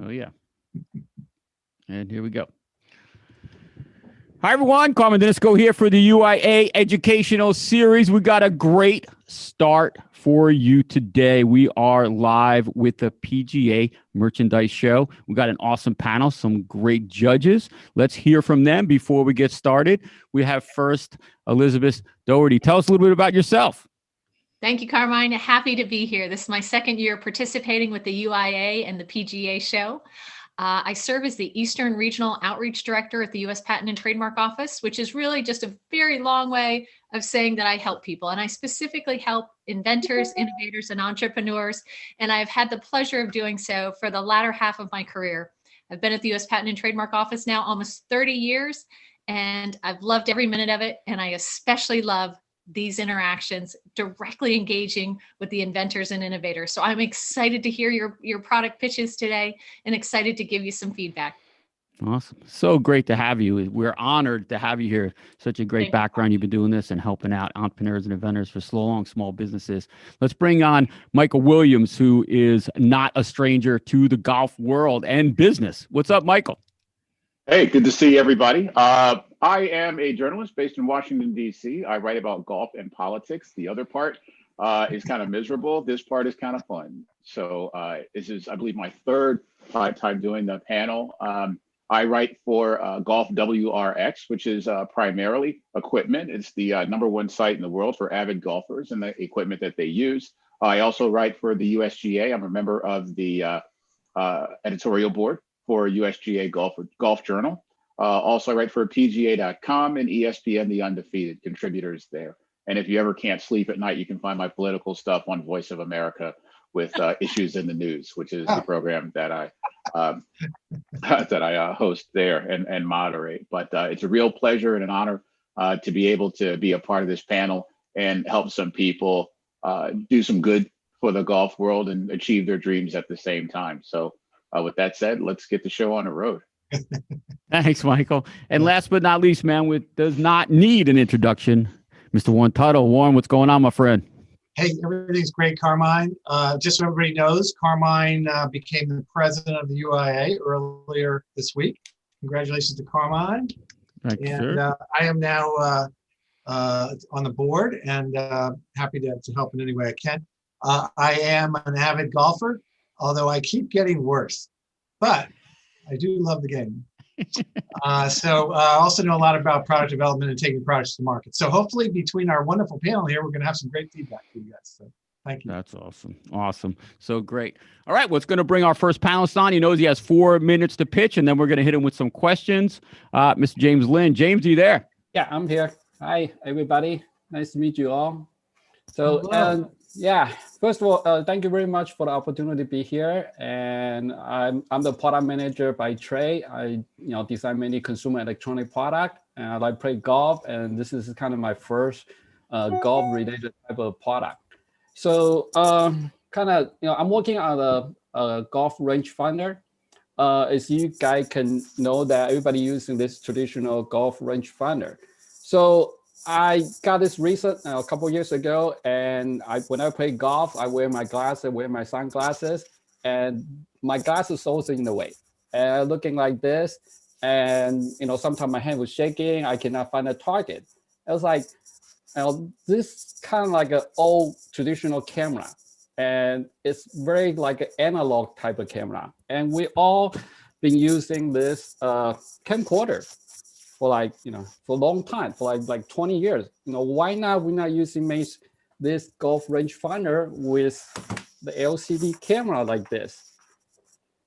Oh, yeah. And here we go. Hi, everyone. Carmen Denisco here for the UIA Educational Series. We got a great start for you today. We are live with the PGA Merchandise Show. We got an awesome panel, some great judges. Let's hear from them before we get started. We have first Elizabeth Dougherty. Tell us a little bit about yourself. Thank you, Carmine. Happy to be here. This is my second year participating with the UIA and the PGA show. I serve as the Eastern Regional Outreach Director at the U.S. Patent and Trademark Office, which is really just a very long way of saying that I help people. And I specifically help inventors, innovators, and entrepreneurs. And I've had the pleasure of doing so for the latter half of my career. I've been at the U.S. Patent and Trademark Office now almost 30 years, and I've loved every minute of it. And I especially love these interactions, directly engaging with the inventors and innovators. So I'm excited to hear your product pitches today and excited to give you some feedback. Awesome. So great to have you. We're honored to have you here. Such a great background. You've been doing this and helping out entrepreneurs and inventors for long, small businesses. Let's bring on Michael Williams, who is not a stranger to the golf world and business. What's up, Michael? Hey, good to see everybody. I am a journalist based in Washington, D.C. I write about golf and politics. The other part is kind of miserable. This part is kind of fun. So this is, I believe, my third time doing the panel. I write for Golf WRX, which is primarily equipment. It's the #1 site in the world for avid golfers and the equipment that they use. I also write for the USGA. I'm a member of the editorial board for USGA Golf Journal. Also, I write for PGA.com and ESPN, the Undefeated, contributors there. And if you ever can't sleep at night, you can find my political stuff on Voice of America with Issues in the News, which is the program that I host there and moderate. But it's a real pleasure and an honor to be able to be a part of this panel and help some people do some good for the golf world and achieve their dreams at the same time. So with that said, let's get the show on the road. Thanks, Michael. And last but not least, man, does not need an introduction, Mr. Warren Tuttle. Warren, what's going on, my friend? Hey, everything's great, Carmine. Just so everybody knows, Carmine became the president of the UIA earlier this week. Congratulations to Carmine. Thank you, sir. I am now on the board and happy to help in any way I can. I am an avid golfer, although I keep getting worse, but I do love the game. So I also know a lot about product development and taking products to market. So hopefully between our wonderful panel here, we're going to have some great feedback for you guys. So thank you. That's awesome. Awesome. So great. All right. What's going to bring our first panelist on? He knows he has 4 minutes to pitch, and then we're going to hit him with some questions. Mr. James Lynn. James, are you there? Yeah, I'm here. Hi, everybody. Nice to meet you all. So, yeah, first of all, thank you very much for the opportunity to be here. And I'm the product manager by trade. I design many consumer electronic product, and I play golf. And this is kind of my first golf-related type of product. So, I'm working on a golf range finder. As you guys can know that everybody using this traditional golf range finder. So I got this recent a couple of years ago, and when I play golf, I wear my glasses, wear my sunglasses, and my glasses also in the way, and looking like this, and sometimes my hand was shaking. I cannot find a target. I was like, this kind of like an old traditional camera, and it's very like an analog type of camera, and we all been using this camcorder for for a long time, for like 20 years. Why not we're not using this golf rangefinder with the LCD camera like this?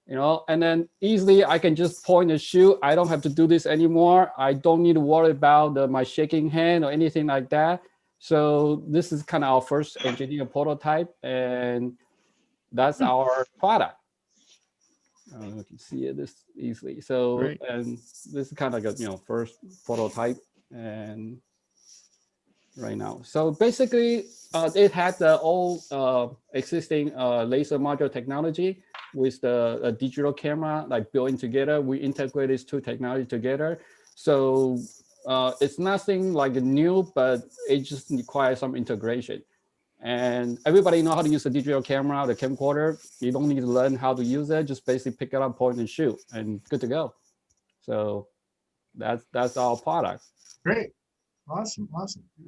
And then easily I can just point and shoot. I don't have to do this anymore. I don't need to worry about my shaking hand or anything like that. So this is kind of our first engineer prototype, and that's our product. You can see it this easily. So, great. And this is kind of like a first prototype, and right now. So basically, it had the old existing laser module technology with the digital camera like built in together. We integrate these two technology together. So it's nothing like new, but it just requires some integration. And everybody know how to use the digital camera, the camcorder. You don't need to learn how to use it. Just basically pick it up, point and shoot, and good to go. So that's our product. Great. Awesome.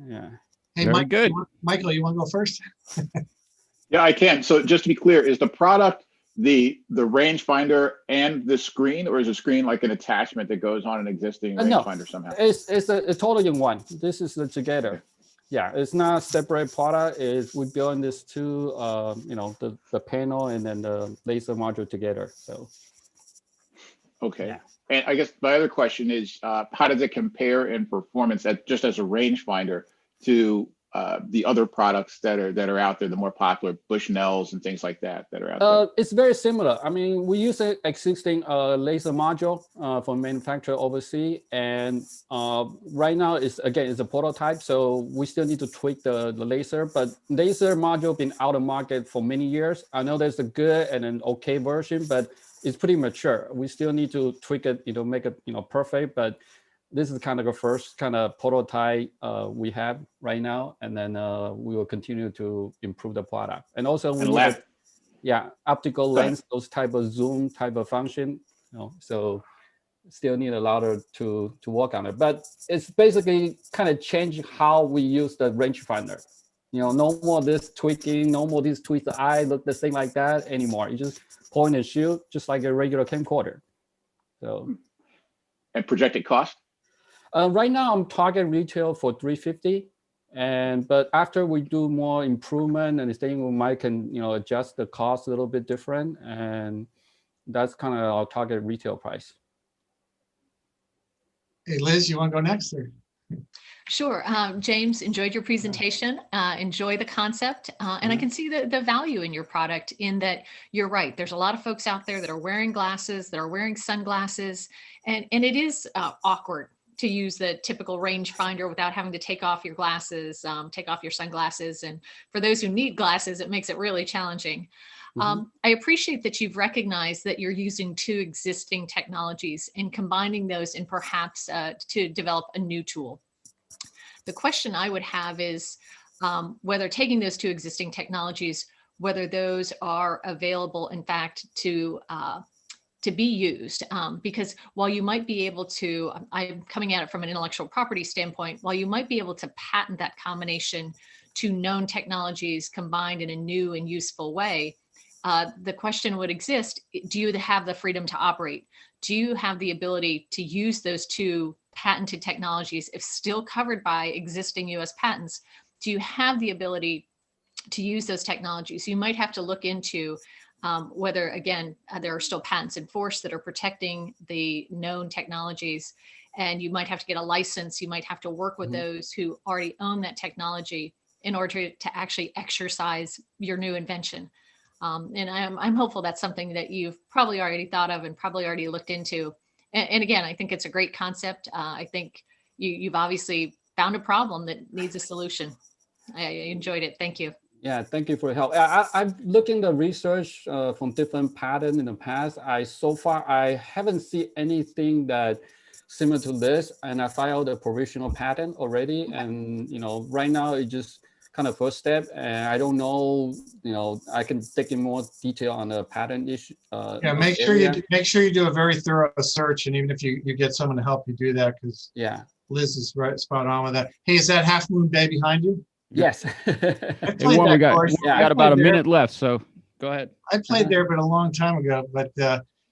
Yeah. Hey, Very good. Michael, you want to go first? Yeah, I can. So just to be clear, is the product the rangefinder and the screen, or is the screen like an attachment that goes on an existing rangefinder somehow? It's a totally in one. This is the together. Yeah, it's not a separate product. We build this two, the panel and then the laser module together. So. Okay. Yeah. And I guess my other question is, how does it compare in performance just as a rangefinder to the other products that are out there, the more popular Bushnells and things like that are out there? It's very similar. I mean, we use an existing laser module from manufacturer overseas, and right now it's a prototype, so we still need to tweak the laser. But laser module been out of market for many years. I know there's a good and an okay version, but it's pretty mature. We still need to tweak it, make it perfect. But this is kind of the first kind of prototype we have right now, and then we will continue to improve the product. And also we need optical lens, those type of zoom type of function. So still need a lot to work on it. But it's basically kind of changing how we use the rangefinder. No more this tweaking, no more this tweak the eye, look this thing like that anymore. You just point and shoot, just like a regular camcorder. So. And projected cost? Right now, I'm target retail for $350, but after we do more improvement and thing, we might can adjust the cost a little bit different, and that's kind of our target retail price. Hey, Liz, you want to go next? Or? Sure. James, enjoyed your presentation, enjoy the concept, and I can see the value in your product in that you're right. There's a lot of folks out there that are wearing glasses, that are wearing sunglasses, and it is awkward to use the typical rangefinder without having to take off your glasses, take off your sunglasses. And for those who need glasses, it makes it really challenging. I appreciate that you've recognized that you're using two existing technologies and combining those and perhaps to develop a new tool. The question I would have is whether taking those two existing technologies, whether those are available, in fact, to be used, because while you might be able to, I'm coming at it from an intellectual property standpoint, while you might be able to patent that combination to known technologies combined in a new and useful way, the question would exist, do you have the freedom to operate? Do you have the ability to use those two patented technologies if still covered by existing US patents? Do you have the ability to use those technologies? You might have to look into whether, again, there are still patents in force that are protecting the known technologies, and you might have to get a license. You might have to work with those who already own that technology in order to actually exercise your new invention. And I'm hopeful that's something that you've probably already thought of and probably already looked into. And again, I think it's a great concept. I think you've obviously found a problem that needs a solution. I enjoyed it. Thank you. Yeah, thank you for your help. I've looked in the research from different patents in the past. So far, I haven't seen anything that similar to this, and I filed a provisional patent already. And right now it's just kind of first step, and I don't know. I can take in more detail on the patent issue. Yeah, make sure you do a very thorough search, and even if you get someone to help you do that, because Liz is right spot on with that. Hey, is that Half Moon Bay behind you? Yes. We got about a minute left, so go ahead. I played there, but a long time ago. But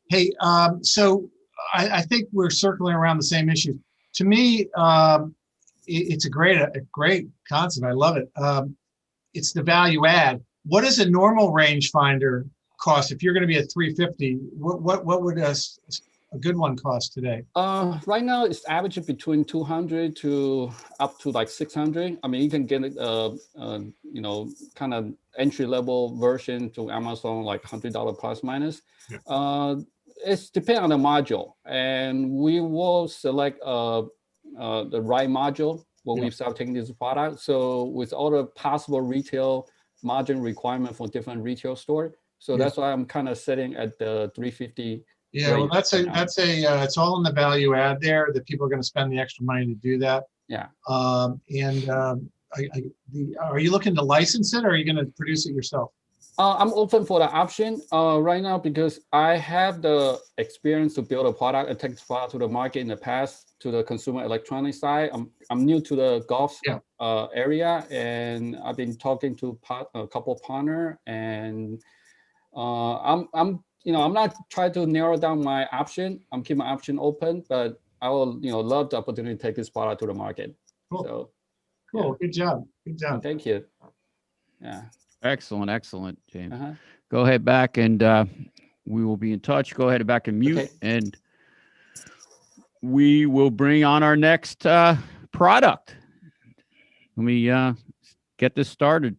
hey, so I think we're circling around the same issues. To me, it's a great concept. I love it. It's the value add. What does a normal rangefinder cost? If you're going to be at 350, what would a good one cost today? Right now it's averaging between 200 to up to like 600. I mean, you can get kind of entry level version to Amazon, like $100 plus minus. Yeah. It's depending on the module, and we will select the right module when we start taking this product. So with all the possible retail margin requirement for different retail store, so that's why I'm kind of setting at the 350. Yeah, well, it's all in the value add there that people are going to spend the extra money to do that. Yeah. are you looking to license it, or are you going to produce it yourself? I'm open for the option right now because I have the experience to build a product and take this product to the market in the past to the consumer electronics side. I'm new to the golf area, and I've been talking to a couple partner, and I'm not trying to narrow down my option. I'm keeping my option open, but I will love the opportunity to take this product to the market. Cool. So cool. Yeah. Good job. Good job. And thank you. Yeah. Excellent, James. Go ahead back and we will be in touch. Go ahead back and mute, and we will bring on our next product. Let me get this started.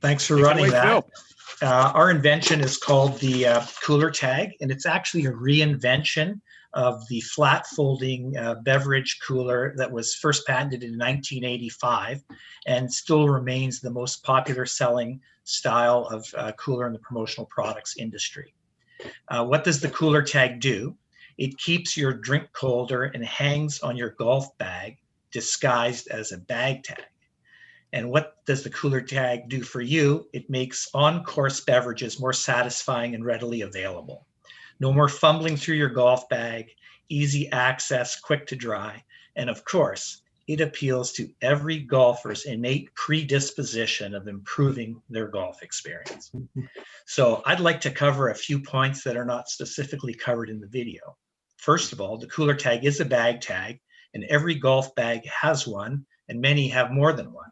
Thanks for running that. Our invention is called the cooler tag, and it's actually a reinvention of the flat folding beverage cooler that was first patented in 1985 and still remains the most popular selling style of cooler in the promotional products industry. What does the cooler tag do? It keeps your drink colder and hangs on your golf bag disguised as a bag tag. And what does the cooler tag do for you? It makes on-course beverages more satisfying and readily available. No more fumbling through your golf bag, easy access, quick to dry. And of course, it appeals to every golfer's innate predisposition of improving their golf experience. So I'd like to cover a few points that are not specifically covered in the video. First of all, the cooler tag is a bag tag, and every golf bag has one, and many have more than one.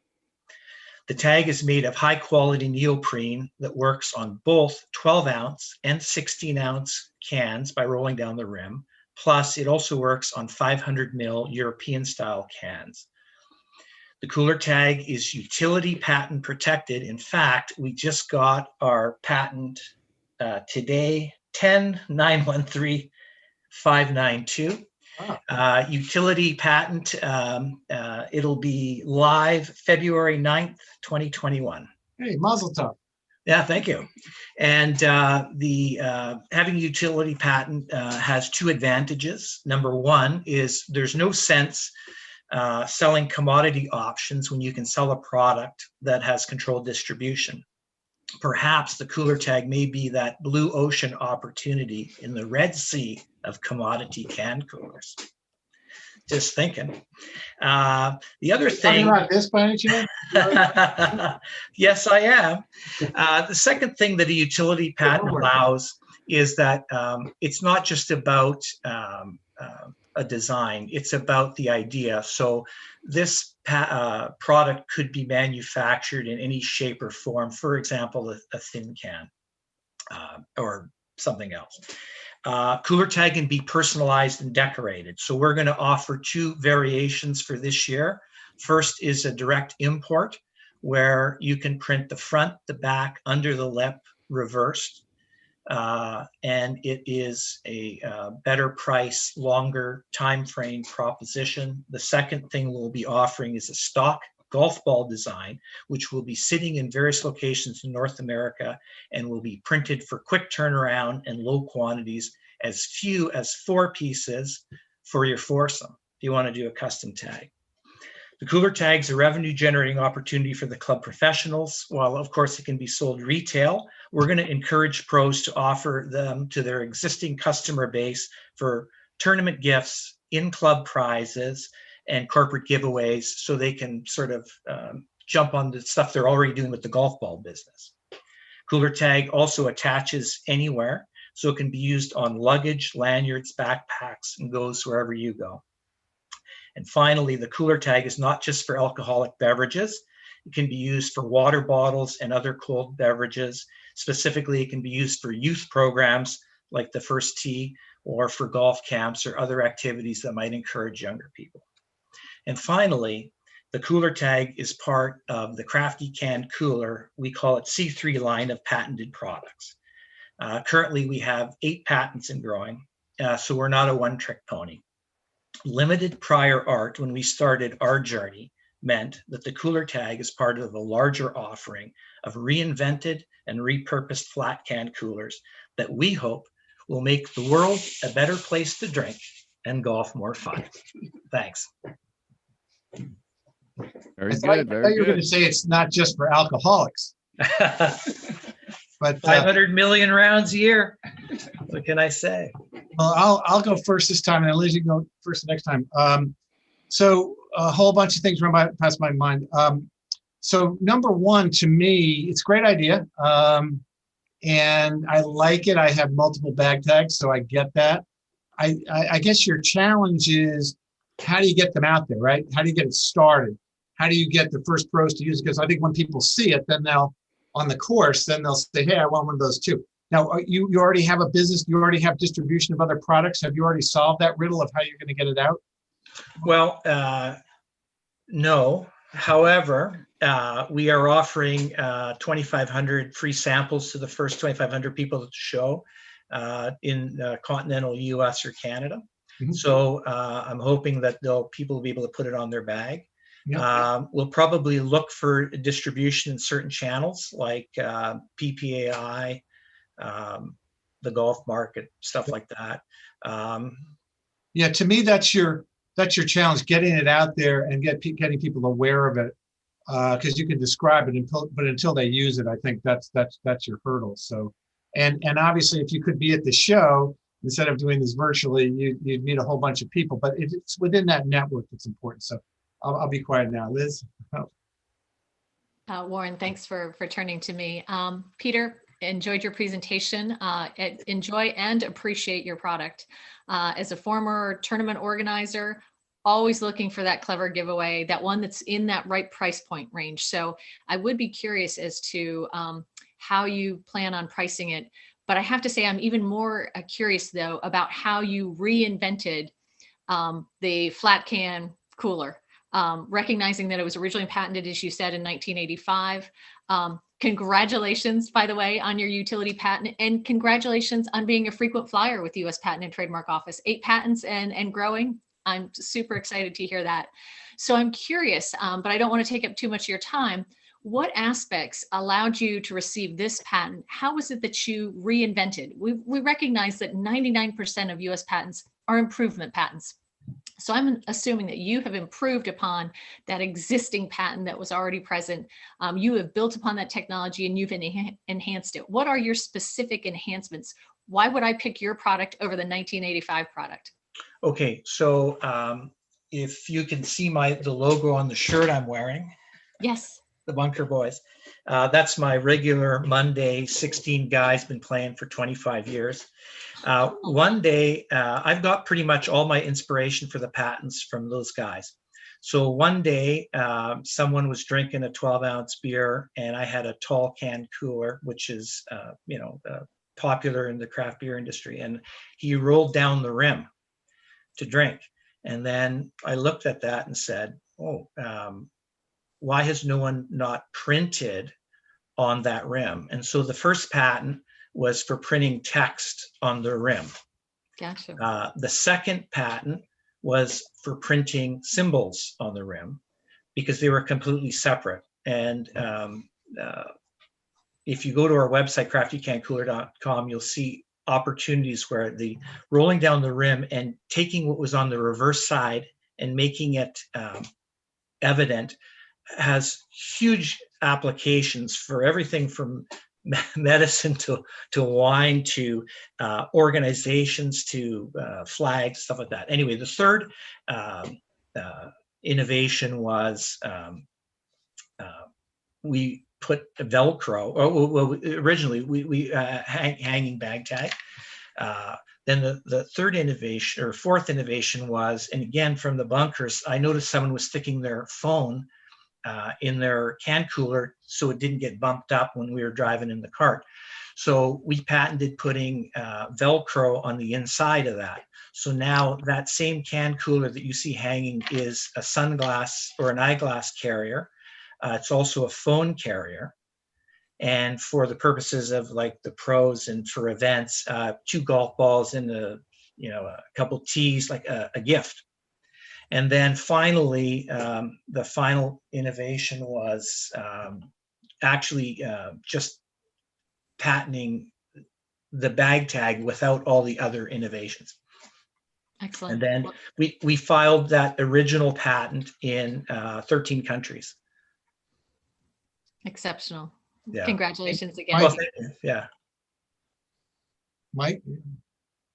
The tag is made of high quality neoprene that works on both 12-ounce and 16-ounce cans by rolling down the rim. Plus, it also works on 500 ml European style cans. The cooler tag is utility patent protected. In fact, we just got our patent today, 10913592. Utility patent, it'll be live February 9th, 2021. Hey, mazel tov. Yeah, thank you. And having a utility patent has two advantages. Number one is there's no sense selling commodity options when you can sell a product that has controlled distribution. Perhaps the cooler tag may be that blue ocean opportunity in the Red Sea of commodity can coolers. Just thinking. The other thing. Talking about this by any chance? Yes, I am. The second thing that a utility patent allows is that it's not just about a design, it's about the idea. So this product could be manufactured in any shape or form, for example, a thin can or something else. Cooler tag can be personalized and decorated. So we're going to offer two variations for this year. First is a direct import, where you can print the front, the back, under the lip, reversed. And it is a better price, longer time frame proposition. The second thing we'll be offering is a stock golf ball design, which will be sitting in various locations in North America and will be printed for quick turnaround and low quantities, as few as 4 pieces for your foursome if you want to do a custom tag. The cooler tag is a revenue generating opportunity for the club professionals. While of course it can be sold retail, we're going to encourage pros to offer them to their existing customer base for tournament gifts, in-club prizes, and corporate giveaways, so they can sort of jump on the stuff they're already doing with the golf ball business. Cooler tag also attaches anywhere, so it can be used on luggage, lanyards, backpacks, and goes wherever you go. And finally, the cooler tag is not just for alcoholic beverages. It can be used for water bottles and other cold beverages. Specifically, it can be used for youth programs like the First Tee, or for golf camps or other activities that might encourage younger people. And finally, the cooler tag is part of the Crafty Can Cooler. We call it C3 line of patented products. Currently, we have 8 patents in growing, so we're not a one-trick pony. Limited prior art when we started our journey meant that the cooler tag is part of a larger offering of reinvented and repurposed flat can coolers that we hope will make the world a better place to drink and golf more fun. Thanks. Very I good. thought you were going to say it's not just for alcoholics. But 500 million rounds a year. What can I say? well, I'll go first this time, and Liz, you go first the next time. So a whole bunch of things run past my mind. So number one, to me, it's a great idea, and I like it. I have multiple bag tags, so I get that. I guess your challenge is, how do you get them out there, right? How do you get it started? How do you get the first pros to use it? Because I think when people see it, then they'll, on the course, then they'll say, hey, I want one of those too. Now, you already have a business, you already have distribution of other products. Have you already solved that riddle of how you're going to get it out? Well, no. However, we are offering 2,500 free samples to the first 2,500 people at the show in continental US or Canada. Mm-hmm. So I'm hoping that people will be able to put it on their bag. Yep. We'll probably look for distribution in certain channels like PPAI, the golf market, stuff like that. Yeah, to me, that's your challenge, getting it out there and getting people aware of it, because you can describe it, but until they use it, I think that's your hurdle. So, and obviously, if you could be at the show instead of doing this virtually, you'd meet a whole bunch of people. But it's within that network that's important. So, I'll be quiet now, Liz. Warren, thanks for turning to me. Peter, enjoyed your presentation. Enjoy and appreciate your product. As a former tournament organizer, always looking for that clever giveaway, that one that's in that right price point range. So I would be curious as to how you plan on pricing it. But I have to say, I'm even more curious, though, about how you reinvented the flat can cooler, recognizing that it was originally patented, as you said, in 1985. Congratulations, by the way, on your utility patent, and congratulations on being a frequent flyer with the U.S. Patent and Trademark Office. 8 patents and growing. I'm super excited to hear that. So I'm curious, but I don't want to take up too much of your time. What aspects allowed you to receive this patent? How was it that you reinvented? We recognize that 99% of U.S. patents are improvement patents. So I'm assuming that you have improved upon that existing patent that was already present. You have built upon that technology and you've enhanced it. What are your specific enhancements? Why would I pick your product over the 1985 product? Okay, so if you can see the logo on the shirt I'm wearing. Yes. The Bunker Boys. That's my regular Monday 16 guys, been playing for 25 years. One day, I've got pretty much all my inspiration for the patents from those guys. So one day, someone was drinking a 12-ounce beer, and I had a tall can cooler, which is, popular in the craft beer industry. And he rolled down the rim to drink. And then I looked at that and said, why has no one not printed on that rim? And so the first patent was for printing text on the rim. Gotcha. The second patent was for printing symbols on the rim because they were completely separate. And if you go to our website, craftycancooler.com, you'll see opportunities where the rolling down the rim and taking what was on the reverse side and making it evident, has huge applications for everything from medicine to wine to organizations to flags, stuff like that. Anyway, the third innovation was we put a Velcro. Well, originally we hanging bag tag. Then the third innovation or fourth innovation was, and again from the bunkers, I noticed someone was sticking their phone in their can cooler so it didn't get bumped up when we were driving in the cart. So we patented putting Velcro on the inside of that. So now that same can cooler that you see hanging is a sunglass or an eyeglass carrier. It's also a phone carrier. And for the purposes of like the pros and for events, 2 golf balls and a couple tees, like a gift. And then finally, the final innovation was actually just patenting the bag tag without all the other innovations. Excellent. And then we filed that original patent in 13 countries. Exceptional. Yeah. Congratulations again. Well, thank you. Yeah. Mike,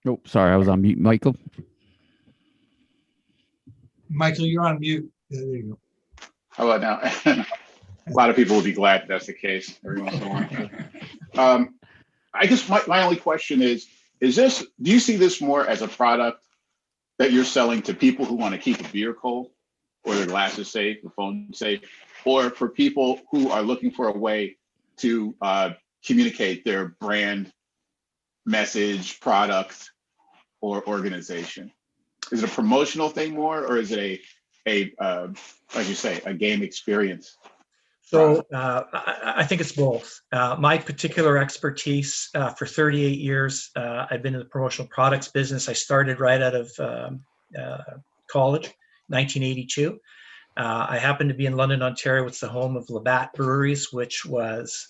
Oh, sorry, I was on mute, Michael. Michael, you're on mute. There you go. How about now? A lot of people will be glad that's the case every once in a while. I guess my only question is this, do you see this more as a product that you're selling to people who want to keep a beer cold or their glasses safe, the phone safe, or for people who are looking for a way to communicate their brand message, product, or organization? Is it a promotional thing more, or is it like you say, a game experience? So I think it's both. My particular expertise for 38 years, I've been in the promotional products business. I started right out of college, 1982. I happened to be in London, Ontario. It's the home of Labatt Breweries, which was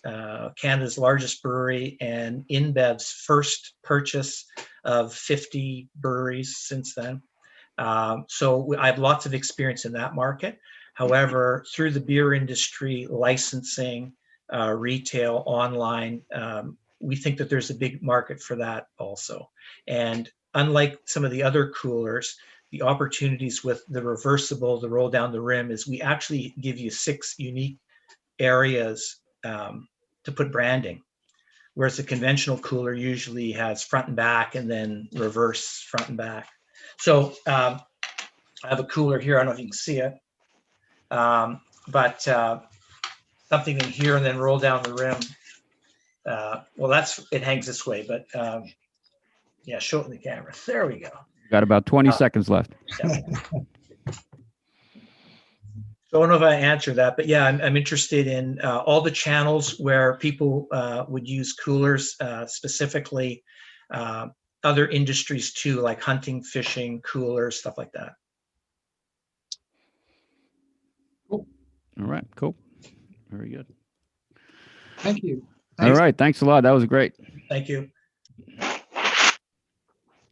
Canada's largest brewery and InBev's first purchase of 50 breweries since then. So I have lots of experience in that market. However, through the beer industry, licensing, retail, online, we think that there's a big market for that also. And unlike some of the other coolers, the opportunities with the reversible, the roll down the rim, is we actually give you 6 unique areas to put branding, whereas a conventional cooler usually has front and back and then reverse front and back. So I have a cooler here. I don't know if you can see it, but something in here and then roll down the rim. Well, it hangs this way, but yeah, show it in the camera. There we go. Got about 20 seconds left. So I don't know if I answered that, but yeah, I'm interested in all the channels where people would use coolers, specifically other industries too, like hunting, fishing, coolers, stuff like that. Cool. All right, cool. Very good. Thank you. All right, thanks a lot. That was great. Thank you.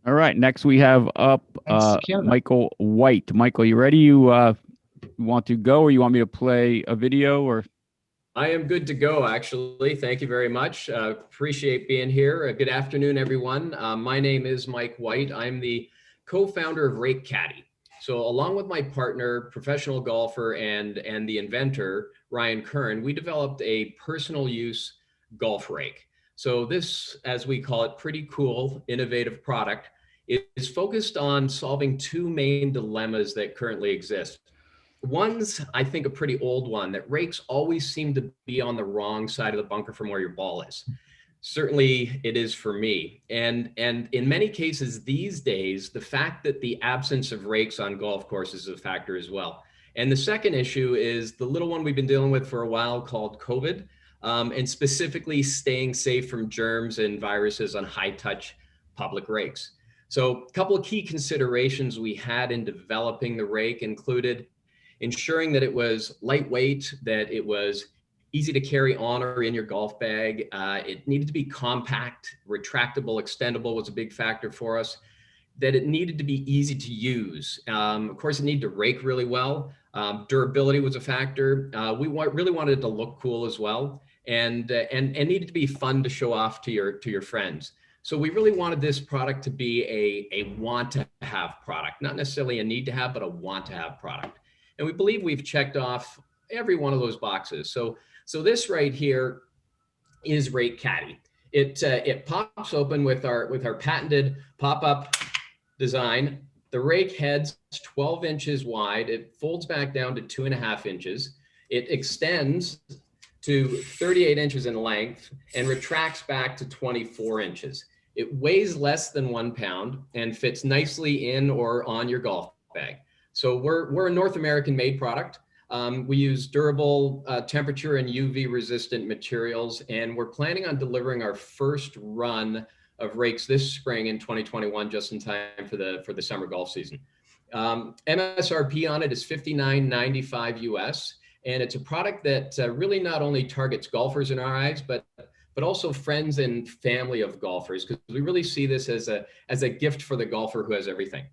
All right, next we have up Michael White. Michael, you ready? You want to go, or you want me to play a video, or? I am good to go, actually. Thank you very much. Appreciate being here. Good afternoon, everyone. My name is Mike White. I'm the co-founder of Rake Caddy. So along with my partner, professional golfer, and the inventor, Ryan Kern, we developed a personal use golf rake. So this, as we call it, pretty cool, innovative product is focused on solving 2 main dilemmas that currently exist. One's, I think, a pretty old one, that rakes always seem to be on the wrong side of the bunker from where your ball is. Certainly it is for me. And in many cases these days, the fact that the absence of rakes on golf courses is a factor as well. And the second issue is the little one we've been dealing with for a while called COVID, and specifically staying safe from germs and viruses on high-touch public rakes. So a couple of key considerations we had in developing the rake included ensuring that it was lightweight, that it was easy to carry on or in your golf bag. It needed to be compact, retractable, extendable was a big factor for us. That it needed to be easy to use. Of course, it needed to rake really well. Durability was a factor. We really wanted it to look cool as well, and needed to be fun to show off to your friends. So we really wanted this product to be a want to have product, not necessarily a need to have, but a want to have product. And we believe we've checked off every one of those boxes. So this right here is Rake Caddy. It pops open with our patented pop-up design. The rake head's 12 inches wide. It folds back down to 2.5 inches. It extends to 38 inches in length and retracts back to 24 inches. It weighs less than 1 pound and fits nicely in or on your golf bag. So we're a North American made product. We use durable, temperature and UV resistant materials, and we're planning on delivering our first run of rakes this spring in 2021, just in time for the summer golf season. MSRP on it is $59.95 US, and it's a product that really not only targets golfers in our eyes, but also friends and family of golfers, because we really see this as a gift for the golfer who has everything.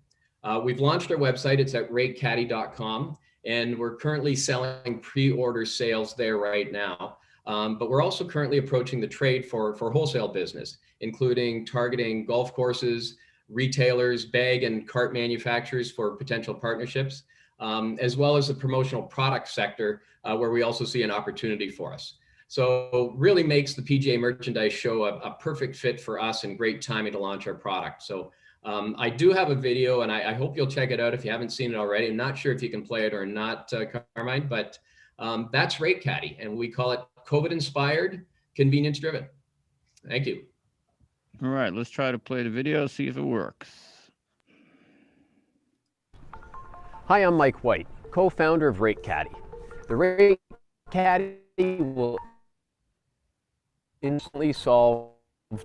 We've launched our website. It's at rakecaddy.com. And we're currently selling pre-order sales there right now. But we're also currently approaching the trade for wholesale business, including targeting golf courses, retailers, bag and cart manufacturers for potential partnerships, as well as the promotional product sector, where we also see an opportunity for us. So really makes the PGA Merchandise Show a perfect fit for us and great timing to launch our product. So I do have a video, and I hope you'll check it out if you haven't seen it already. I'm not sure if you can play it or not, Carmine, but that's Rake Caddy, and we call it COVID-inspired, convenience-driven. Thank you. All right, let's try to play the video, see if it works. Hi, I'm Mike White, co-founder of Rake Caddy. The Rake Caddy will instantly solve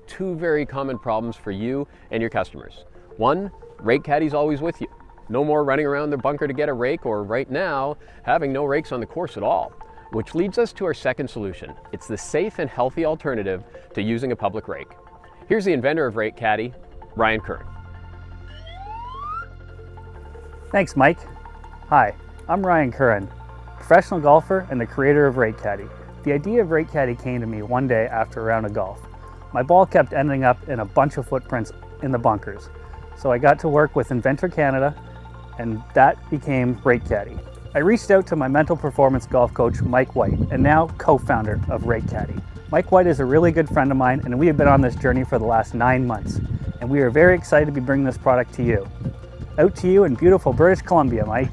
two very common problems for you and your customers. One, Rake Caddy's always with you. No more running around the bunker to get a rake, or right now, having no rakes on the course at all. Which leads us to our second solution. It's the safe and healthy alternative to using a public rake. Here's the inventor of Rake Caddy, Ryan Curran. Thanks, Mike. Hi, I'm Ryan Curran, professional golfer and the creator of Rake Caddy. The idea of Rake Caddy came to me one day after a round of golf. My ball kept ending up in a bunch of footprints in the bunkers. So I got to work with Inventor Canada, and that became Rake Caddy. I reached out to my mental performance golf coach, Mike White, and now co-founder of Rake Caddy. Mike White is a really good friend of mine, and we have been on this journey for the last 9 months. And we are very excited to be bringing this product to you. Out to you in beautiful British Columbia, Mike.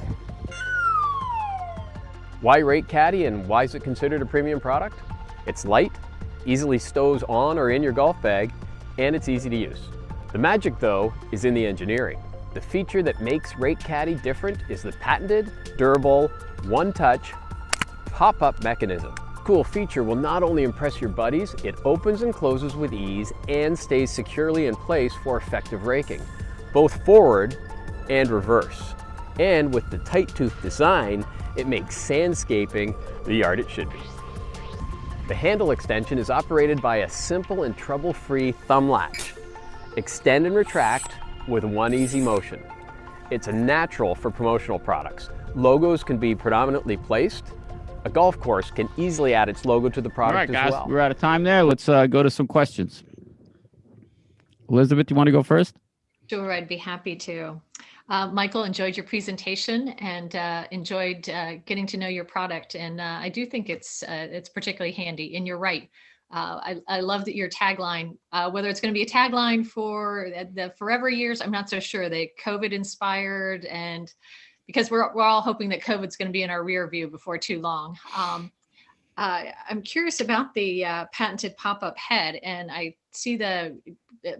Why Rake Caddy, and why is it considered a premium product? It's light, easily stows on or in your golf bag, and it's easy to use. The magic, though, is in the engineering. The feature that makes Rake Caddy different is the patented, durable, one-touch, pop-up mechanism. This cool feature will not only impress your buddies, it opens and closes with ease and stays securely in place for effective raking, both forward and reverse. And with the tight tooth design, it makes sandscaping the yard it should be. The handle extension is operated by a simple and trouble-free thumb latch. Extend and retract with one easy motion. It's a natural for promotional products. Logos can be predominantly placed. A golf course can easily add its logo to the product. All right, guys, as well. We're out of time there. Let's go to some questions. Elizabeth, you want to go first? Sure, I'd be happy to. Michael, enjoyed your presentation and enjoyed getting to know your product. And I do think it's particularly handy. And you're right. I love that your tagline, whether it's going to be a tagline for the forever years, I'm not so sure. They COVID inspired, and because we're all hoping that COVID's going to be in our rear view before too long. I'm curious about the patented pop-up head, and I see the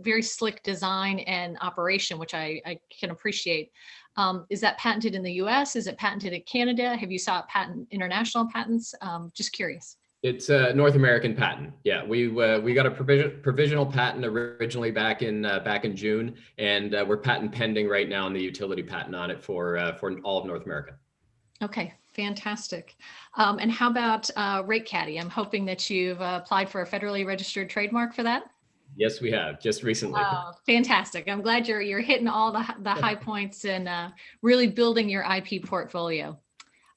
very slick design and operation, which I can appreciate. Is that patented in the US? Is it patented in Canada? Have you sought international patents? Just curious. It's a North American patent. Yeah, we got a provisional patent originally back in June, and we're patent pending right now on the utility patent on it for all of North America. Okay, fantastic. And how about Rake Caddy? I'm hoping that you've applied for a federally registered trademark for that. Yes, we have, just recently. Oh, fantastic. I'm glad you're hitting all the high points and really building your IP portfolio.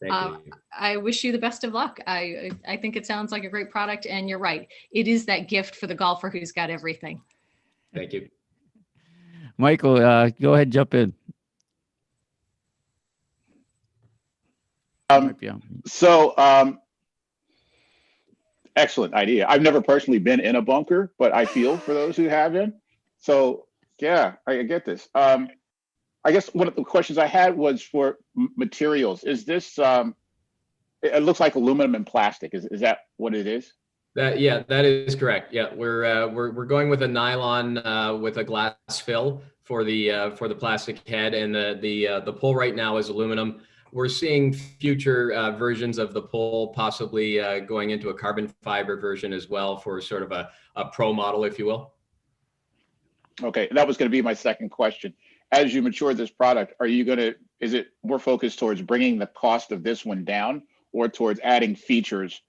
Thank you. I wish you the best of luck. I think it sounds like a great product, and you're right. It is that gift for the golfer who's got everything. Thank you. Michael, go ahead, jump in. Excellent idea. I've never personally been in a bunker, but I feel for those who have been. So yeah, I get this. I guess one of the questions I had was for materials. Is this, it looks like aluminum and plastic. Is that what it is? Yeah, that is correct. Yeah, we're going with a nylon with a glass fill for the plastic head, and the pole right now is aluminum. We're seeing future versions of the pole possibly going into a carbon fiber version as well for sort of a pro model, if you will. Okay, that was going to be my second question. As you mature this product, is it more focused towards bringing the cost of this one down, or towards adding features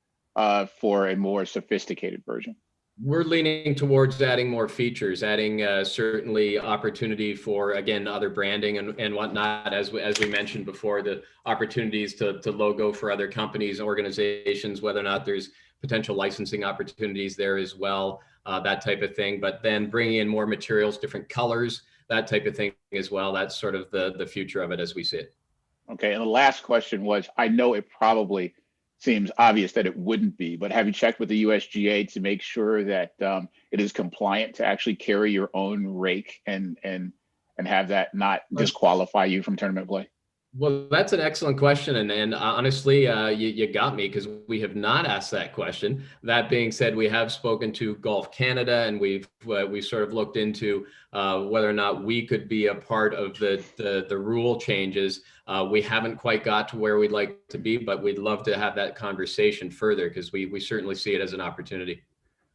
for a more sophisticated version? We're leaning towards adding more features, adding certainly opportunity for, again, other branding and whatnot. As we mentioned before, the opportunities to logo for other companies, organizations, whether or not there's potential licensing opportunities there as well, that type of thing. But then bringing in more materials, different colors, that type of thing as well. That's sort of the future of it as we see it. Okay, and the last question was, I know it probably seems obvious that it wouldn't be, but have you checked with the USGA to make sure that it is compliant to actually carry your own rake and have that not disqualify you from tournament play? Well, that's an excellent question. And honestly, you got me, because we have not asked that question. That being said, we have spoken to Golf Canada, and we've sort of looked into whether or not we could be a part of the rule changes. We haven't quite got to where we'd like to be, but we'd love to have that conversation further, because we certainly see it as an opportunity.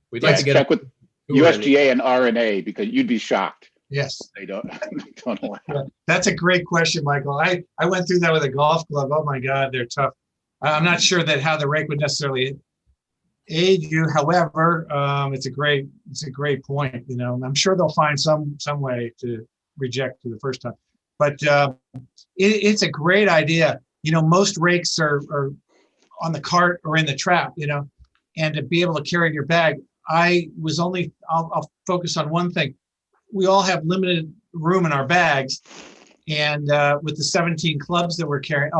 We'd like to get check with USGA and RNA, because you'd be shocked. Yes. They don't allow. That's a great question, Michael. I went through that with a golf club. Oh my God, they're tough. I'm not sure that how the rake would necessarily aid you. However, it's a great point. You know, I'm sure they'll find some way to reject you the first time. But it's a great idea. You know, most rakes are on the cart or in the trap, you know, and to be able to carry your bag. I'll focus on one thing. We all have limited room in our bags, and with the 17 clubs that we're carrying,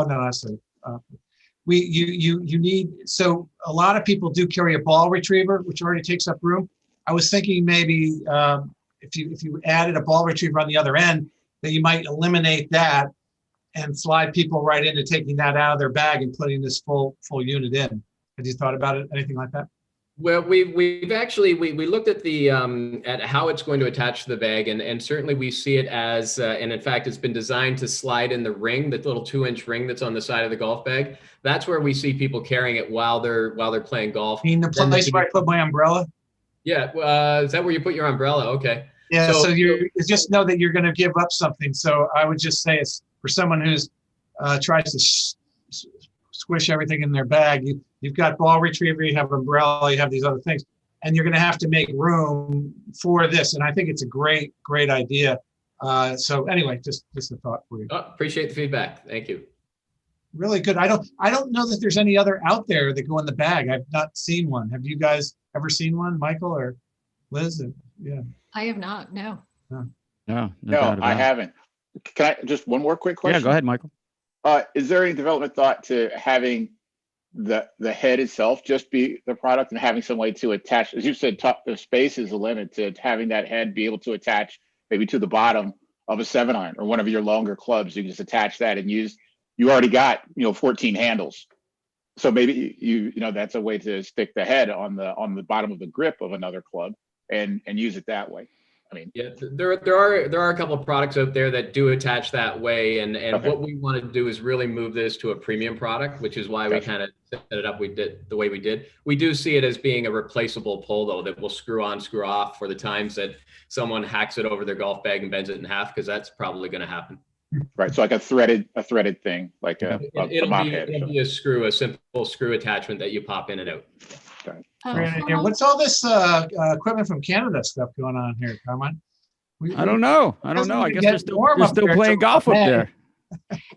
you need, so a lot of people do carry a ball retriever, which already takes up room. I was thinking maybe if you added a ball retriever on the other end, that you might eliminate that and slide people right into taking that out of their bag and putting this full unit in. Have you thought about it? Anything like that? Well, we've actually looked at at how it's going to attach to the bag, and certainly we see it as and in fact it's been designed to slide in the ring, the little 2-inch ring that's on the side of the golf bag. That's where we see people carrying it while they're playing golf. In the place where I put my umbrella? Yeah, is that where you put your umbrella? Okay. Yeah, so you just know that you're going to give up something. So I would just say, it's for someone who's tries to squish everything in their bag. You've got ball retriever, you have umbrella, you have these other things, and you're going to have to make room for this. And I think it's a great idea. So anyway, just a thought for you. Oh, appreciate the feedback. Thank you. Really good. I don't know that there's any other out there that go in the bag. I've not seen one. Have you guys ever seen one, Michael or Liz? Yeah. I have not. No. No, I haven't. Can I just one more quick question? Yeah, go ahead, Michael. Is there any development thought to having the head itself just be the product and having some way to attach, as you said, the space is a limit, to having that head be able to attach maybe to the bottom of a 7-iron or one of your longer clubs? You can just attach that and you already got 14 handles, so maybe you know that's a way to stick the head on the bottom of the grip of another club and use it that way. I mean, yeah, there are a couple of products out there that do attach that way, and okay. What we want to do is really move this to a premium product, which is why we kind of set it up the way we did. We do see it as being a replaceable pole, though, that will screw on, screw off for the times that someone hacks it over their golf bag and bends it in half, because that's probably going to happen. Right, so like a threaded thing, like it'll be a simple screw attachment that you pop in and out. Okay. And what's all this equipment from Canada stuff going on here, Carmine? I don't know. I guess they're still playing golf up there.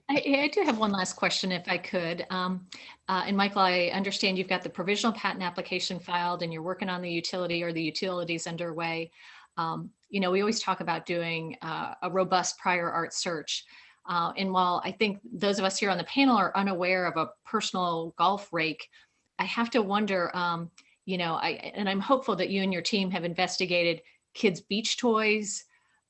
I do have one last question, if I could. And Michael, I understand you've got the provisional patent application filed and you're working on the utility or the utilities underway. We always talk about doing a robust prior art search. And while I think those of us here on the panel are unaware of a personal golf rake, I have to wonder, and I'm hopeful that you and your team have investigated kids' beach toys,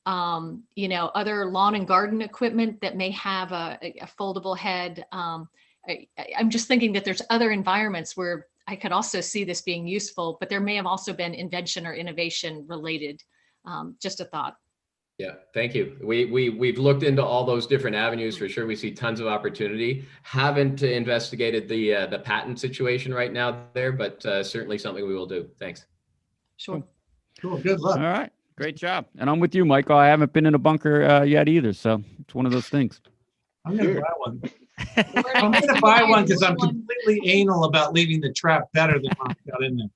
other lawn and garden equipment that may have a foldable head. I'm just thinking that there's other environments where I could also see this being useful, but there may have also been invention or innovation related. Just a thought. Yeah, thank you. We've looked into all those different avenues for sure. We see tons of opportunity. Haven't investigated the patent situation right now there, but certainly something we will do. Thanks. Sure. Cool. Good luck. All right. Great job. And I'm with you, Michael. I haven't been in a bunker yet either. So it's one of those things. I'm going to buy one. I'm going to buy one because I'm completely anal about leaving the trap better than when I got in there.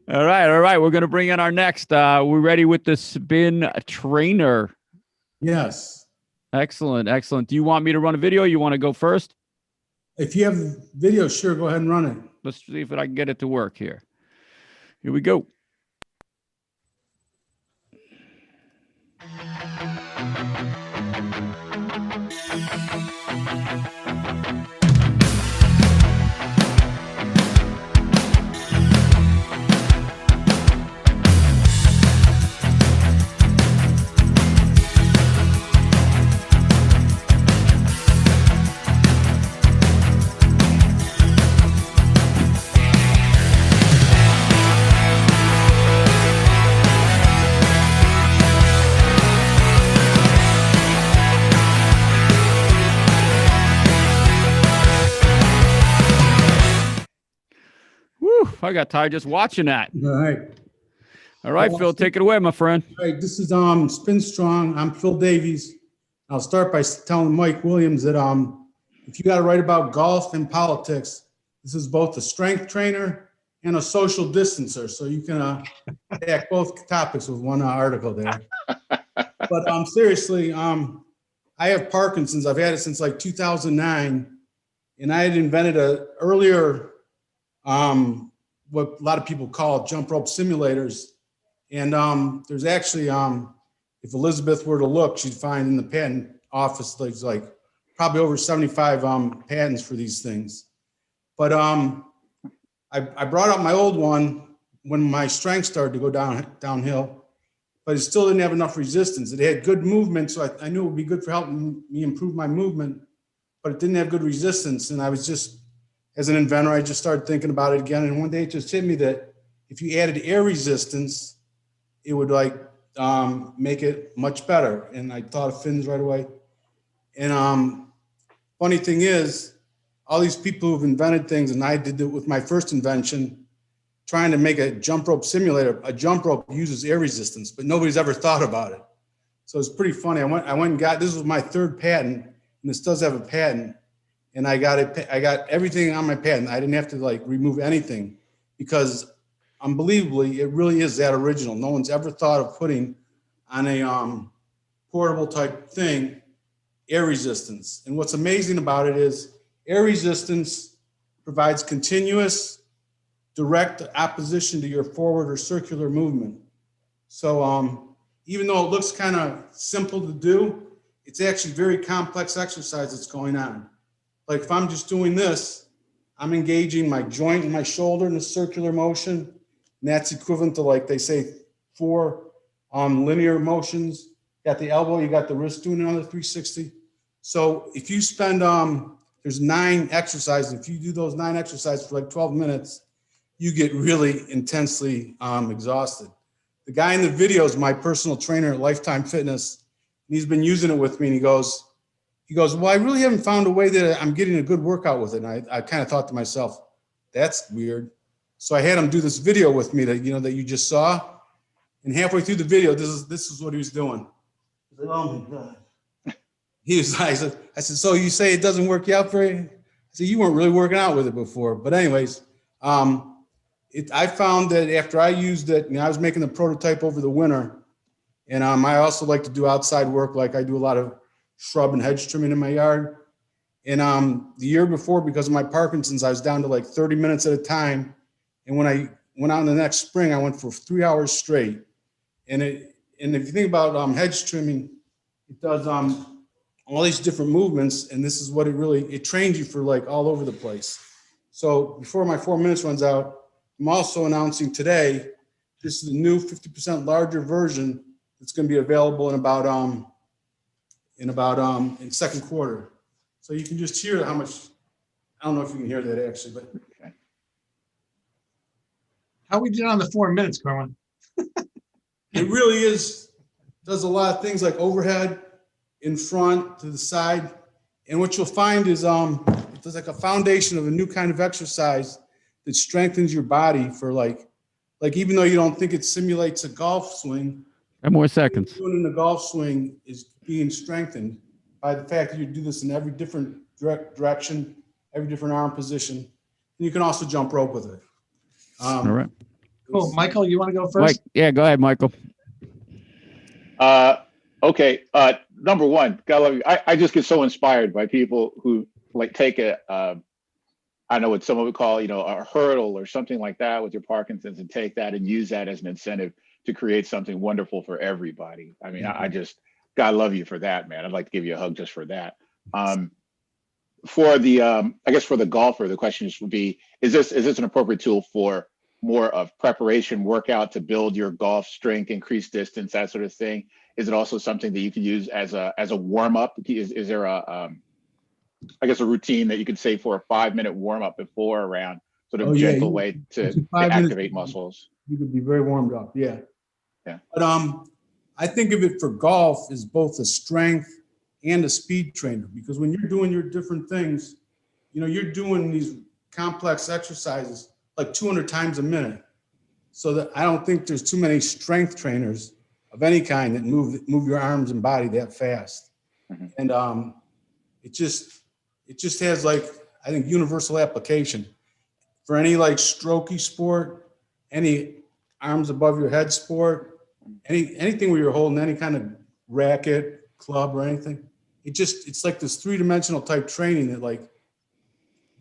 All right. All right. We're going to bring in our next. We're ready with the spin trainer. Yes. Excellent. Excellent. Do you want me to run a video? Or you want to go first? If you have video, sure, go ahead and run it. Let's see if I can get it to work here. Here we go. I got tired just watching that. All right. All right, Phil, take it away, my friend. All right. This is Spin Strong. I'm Phil Davies. I'll start by telling Mike Williams that if you got to write about golf and politics, this is both a strength trainer and a social distancer. So you can attack both topics with one article there. But seriously, I have Parkinson's. I've had it since like 2009. And I had invented a earlier what a lot of people call jump rope simulators. And there's actually, if Elizabeth were to look, she'd find in the patent office, there's like probably over 75 patents for these things. But I brought up my old one when my strength started to go downhill, but it still didn't have enough resistance. It had good movement, so I knew it would be good for helping me improve my movement, but it didn't have good resistance. And I was just, as an inventor, I just started thinking about it again. And one day it just hit me that if you added air resistance, it would make it much better. And I thought of fins right away. And funny thing is, all these people who've invented things, and I did it with my first invention, trying to make a jump rope simulator. A jump rope uses air resistance, but nobody's ever thought about it. So it's pretty funny. I went and got, this was my third patent, and this does have a patent. And I got everything on my patent. I didn't have to remove anything because unbelievably, it really is that original. No one's ever thought of putting on a portable type thing, air resistance. And what's amazing about it is air resistance provides continuous, direct opposition to your forward or circular movement. So even though it looks kind of simple to do, it's actually very complex exercise that's going on. Like if I'm just doing this, I'm engaging my joint in my shoulder in a circular motion. And that's equivalent to, like they say, 4 linear motions. You got the elbow, you got the wrist doing another 360. So if you spend, there's 9 exercises. If you do those 9 exercises for like 12 minutes, you get really intensely exhausted. The guy in the video is my personal trainer at Lifetime Fitness. And he's been using it with me, and he goes, well, I really haven't found a way that I'm getting a good workout with it. And I kind of thought to myself, that's weird. So I had him do this video with me that you just saw. And halfway through the video, this is what he was doing. I said, oh my God. I said, so you say it doesn't work out for you? I said, you weren't really working out with it before. But anyways, I found that after I used it, I was making the prototype over the winter. And I also like to do outside work. Like I do a lot of shrub and hedge trimming in my yard. And the year before, because of my Parkinson's, I was down to like 30 minutes at a time. And when I went out in the next spring, I went for 3 hours straight. And if you think about hedge trimming, it does all these different movements, and this is what it trains you for, like, all over the place. So before my 4 minutes runs out, I'm also announcing today, this is the new 50% larger version that's going to be available in second quarter. So you can just hear how much. I don't know if you can hear that actually, but Okay. How we did on the 4 minutes, Carmen? it really does a lot of things like overhead, in front, to the side. And what you'll find is there's like a foundation of a new kind of exercise that strengthens your body for like even though you don't think it simulates a golf swing, 10 more seconds. doing in the golf swing is being strengthened by the fact that you do this in every different direction, every different arm position. And you can also jump rope with it. All right. Cool. Michael, you want to go first? Mike, yeah, go ahead, Michael. Okay. Number one, gotta love you. I just get so inspired by people who like take I know what someone would call, a hurdle or something like that with your Parkinson's, and take that and use that as an incentive to create something wonderful for everybody. I mean, I just, God love you for that, man. I'd like to give you a hug just for that. For the, I guess for the golfer, the question would be, is this an appropriate tool for more of preparation workout to build your golf strength, increase distance, that sort of thing? Is it also something that you can use as a warm up? Is there I guess a routine that you could say for a 5-minute warm up before a round, sort of gentle way to activate muscles? You could be very warmed up. Yeah. Yeah. But I think of it for golf as both a strength and a speed trainer, because when you're doing your different things, you're doing these complex exercises like 200 times a minute. So that I don't think there's too many strength trainers of any kind that move your arms and body that fast. Mm-hmm. And it just has, like, I think, universal application for any like strokey sport, any arms above your head sport, anything where you're holding any kind of racket, club, or anything. It's like this 3-dimensional type training that like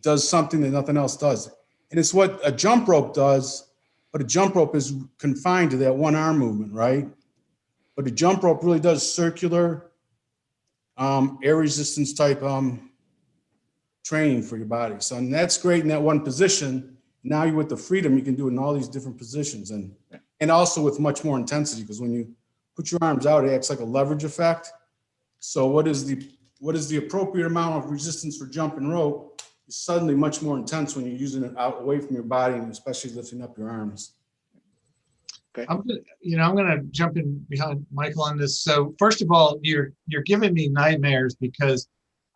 does something that nothing else does. And it's what a jump rope does, but a jump rope is confined to that one arm movement, right? But a jump rope really does circular, air resistance type training for your body. So, and that's great in that one position. Now you're with the freedom, you can do it in all these different positions, and also with much more intensity, because when you put your arms out, it acts like a leverage effect. So what is the appropriate amount of resistance for jumping rope is suddenly much more intense when you're using it out away from your body, and especially lifting up your arms. Okay. I'm going to jump in behind Michael on this. So first of all, you're giving me nightmares, because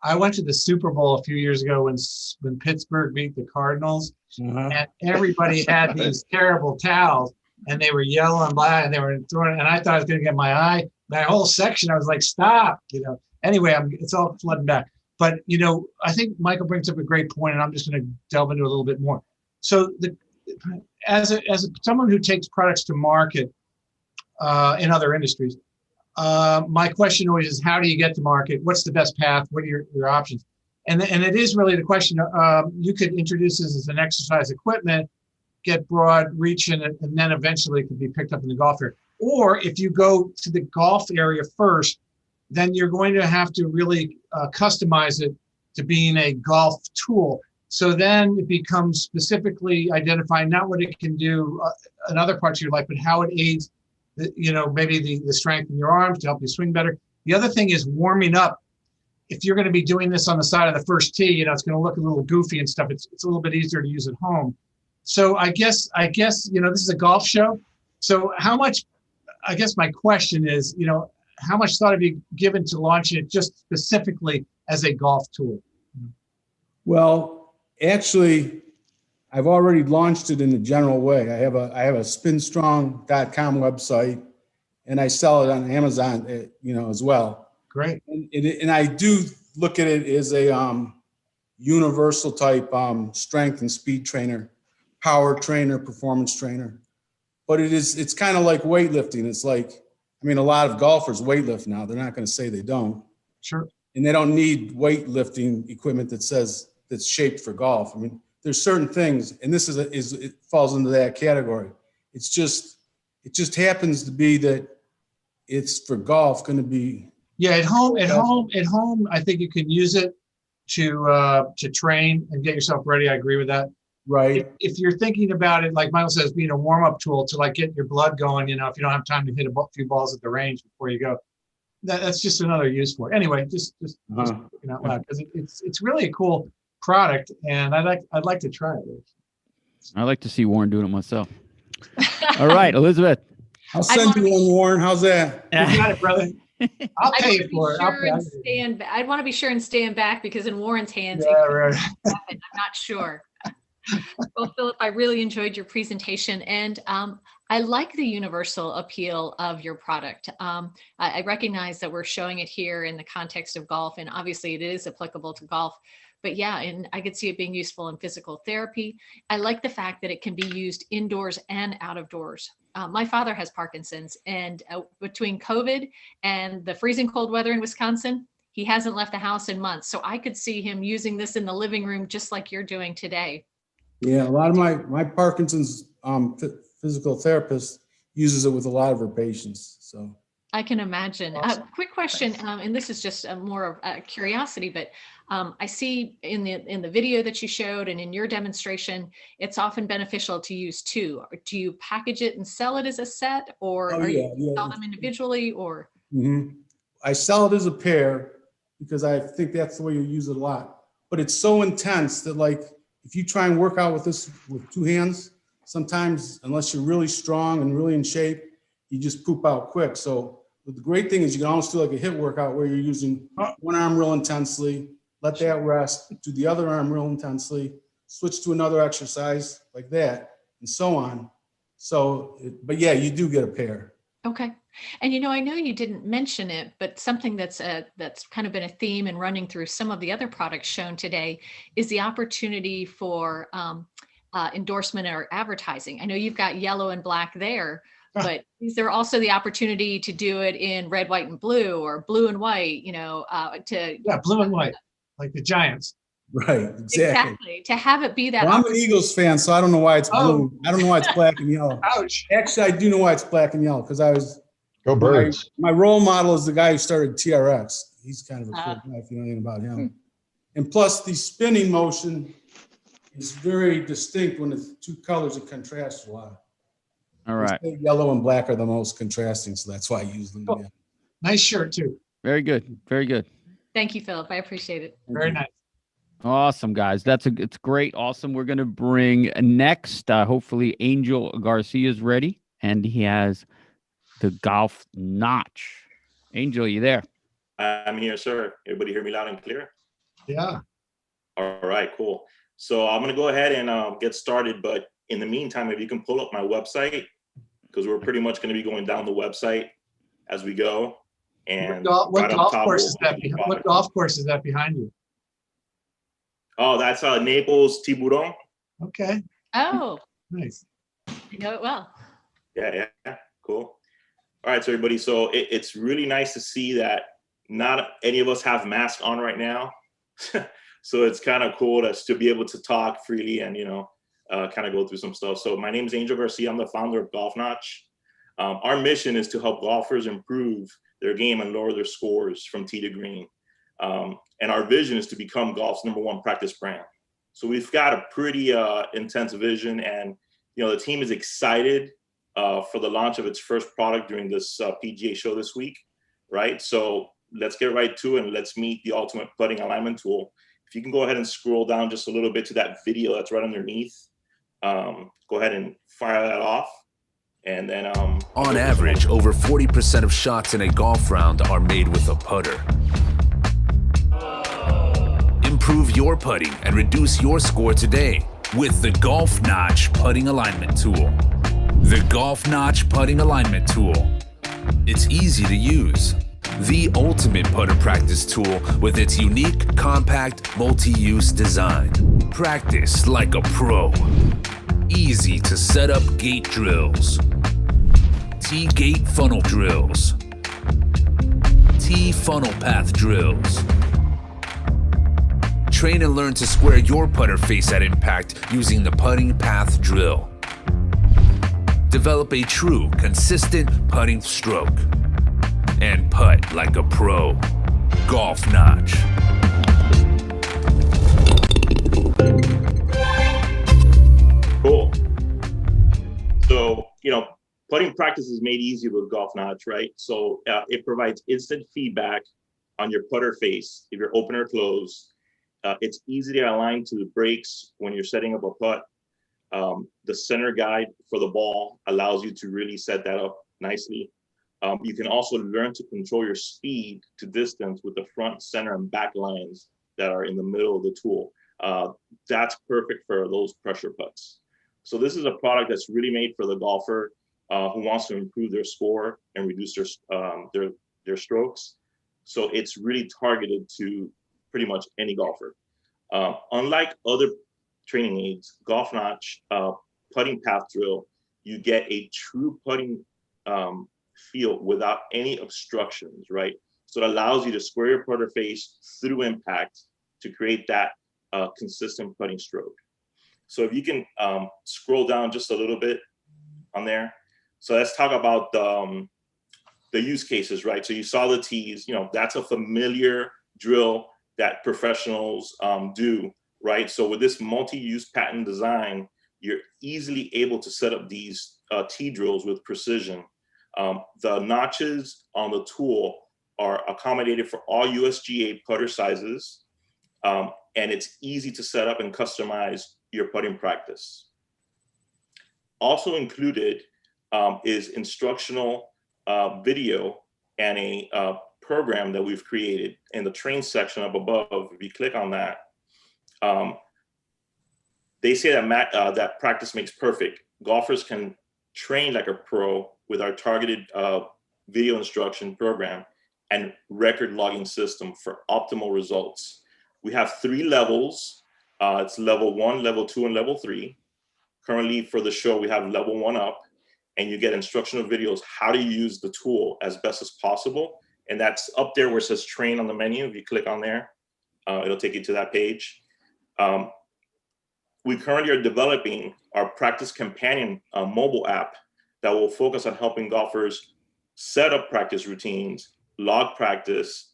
I went to the Super Bowl a few years ago when Pittsburgh beat the Cardinals, and everybody had these terrible towels, and they were yellow and black, and they were throwing, and I thought I was going to get my whole section. I was like, stop, Anyway, it's all flooding back. But I think Michael brings up a great point, and I'm just going to delve into it a little bit more. So as someone who takes products to market in other industries, my question always is, how do you get to market? What's the best path? What are your options? And it is really the question. You could introduce this as an exercise equipment, get broad reach in it, and then eventually it could be picked up in the golf area. Or if you go to the golf area first, then you're going to have to really customize it to being a golf tool. So then it becomes specifically identifying not what it can do in other parts of your life, but how it aids, maybe the strength in your arms to help you swing better. The other thing is warming up. If you're going to be doing this on the side of the first tee, it's going to look a little goofy and stuff. It's a little bit easier to use at home. So I guess this is a golf show. So how much? I guess my question is, how much thought have you given to launching it just specifically as a golf tool? Well, actually, I've already launched it in a general way. I have a spinstrong.com website, and I sell it on Amazon, as well. Great. And I do look at it as a universal type strength and speed trainer, power trainer, performance trainer. But it's kind of like weightlifting. It's like, a lot of golfers weightlift now. They're not going to say they don't. Sure. And they don't need weightlifting equipment that's shaped for golf. I mean, there's certain things, and this it falls into that category. It just happens to be that it's for golf going to be. Yeah, at home, I think you can use it to train and get yourself ready. I agree with that. Right. If you're thinking about it, like Michael says, being a warm-up tool to like get your blood going, if you don't have time to hit a few balls at the range before you go, that's just another use for it. Anyway, just looking out loud, because it's really a cool product, and I'd like to try it. I like to see Warren doing it myself. All right, Elizabeth. I'll send you one, Warren. How's that? You got it, brother. I'll pay you for it. I'd want to be sure and stand back, because in Warren's hands, Yeah, right. I'm not sure. Well, Philip, I really enjoyed your presentation, and I like the universal appeal of your product. I recognize that we're showing it here in the context of golf, and obviously it is applicable to golf. But yeah, and I could see it being useful in physical therapy. I like the fact that it can be used indoors and out of doors. My father has Parkinson's, and between COVID and the freezing cold weather in Wisconsin, he hasn't left the house in months. So I could see him using this in the living room, just like you're doing today. Yeah, a lot of my Parkinson's physical therapist uses it with a lot of her patients. So I can imagine. Awesome. Quick question, and this is just more of a curiosity, but I see in the video that you showed and in your demonstration, it's often beneficial to use two. Do you package it and sell it as a set, or you sell them individually, or? Mm-hmm. I sell it as a pair because I think that's the way you use it a lot. But it's so intense that, like, if you try and work out with this with two hands, sometimes, unless you're really strong and really in shape, you just poop out quick. So the great thing is you can almost do like a HIIT workout where you're using one arm real intensely, let that rest, do the other arm real intensely, switch to another exercise like that, and so on. So, but yeah, you do get a pair. Okay. And I know you didn't mention it, but something that's kind of been a theme and running through some of the other products shown today is the opportunity for endorsement or advertising. I know you've got yellow and black there, but is there also the opportunity to do it in red, white, and blue, or blue and white, blue and white, like the Giants. Right, exactly. To have it be that. Well, I'm an Eagles fan, so I don't know why it's blue. I don't know why it's black and yellow. Ouch. Actually, I do know why it's black and yellow, because I was Go Birds. My role model is the guy who started TRX. He's kind of a cool guy if you know anything about him. And plus, the spinning motion is very distinct when it's two colors that contrast a lot. All right. Yellow and black are the most contrasting, so that's why I use them. Cool. Nice shirt too. Very good. Very good. Thank you, Philip. I appreciate it. Very nice. Awesome, guys. It's great. Awesome. We're going to bring next, hopefully Angel Garcia is ready, and he has the golf notch. Angel, you there? I'm here, sir. Everybody hear me loud and clear? Yeah. All right, cool. So I'm going to go ahead and get started. But in the meantime, if you can pull up my website, because we're pretty much going to be going down the website as we go. And what golf course is that? What golf course is that behind you? Oh, that's Naples Tiburon. Okay. Oh, nice. You know it well. Yeah, cool. All right, so everybody, so it's really nice to see that not any of us have masks on right now. So it's kind of cool to be able to talk freely and, kind of go through some stuff. So my name is Angel Garcia. I'm the founder of Golf Notch. Our mission is to help golfers improve their game and lower their scores from tee to green. And our vision is to become golf's #1 practice brand. So we've got a pretty intense vision, and, the team is excited for the launch of its first product during this PGA show this week, right? So let's get right to it, and let's meet the ultimate putting alignment tool. If you can go ahead and scroll down just a little bit to that video that's right underneath, go ahead and fire that off. And then on average, over 40% of shots in a golf round are made with a putter. Improve your putting and reduce your score today with the Golf Notch Putting Alignment Tool. The Golf Notch Putting Alignment Tool. It's easy to use. The ultimate putter practice tool with its unique, compact, multi-use design. Practice like a pro. Easy to set up gate drills. Tee gate funnel drills. tee funnel path drills. Train and learn to square your putter face at impact using the putting path drill. Develop a true, consistent putting stroke. And putt like a pro. Golf Notch. Cool. So, putting practice is made easy with Golf Notch, right? So it provides instant feedback on your putter face if you're open or closed. It's easy to align to the brakes when you're setting up a putt. The center guide for the ball allows you to really set that up nicely. You can also learn to control your speed to distance with the front, center, and back lines that are in the middle of the tool. That's perfect for those pressure putts. So this is a product that's really made for the golfer who wants to improve their score and reduce their strokes. So it's really targeted to pretty much any golfer. Unlike other training aids, Golf Notch putting path drill, you get a true putting feel without any obstructions, right? So it allows you to square your putter face through impact to create that consistent putting stroke. So if you can scroll down just a little bit on there. So let's talk about the use cases, right? So you saw the tees, that's a familiar drill that professionals do, right? So with this multi-use patent design, you're easily able to set up these tee drills with precision. The notches on the tool are accommodated for all USGA putter sizes, and it's easy to set up and customize your putting practice. Also included is instructional video and a program that we've created in the train section up above. If you click on that, they say that that practice makes perfect. Golfers can train like a pro with our targeted video instruction program and record logging system for optimal results. We have 3 levels. It's level 1, level 2, and level 3. Currently for the show, we have level 1 up, and you get instructional videos how to use the tool as best as possible. And that's up there where it says train on the menu. If you click on there, it'll take you to that page. We currently are developing our Practice Companion mobile app that will focus on helping golfers set up practice routines, log practice,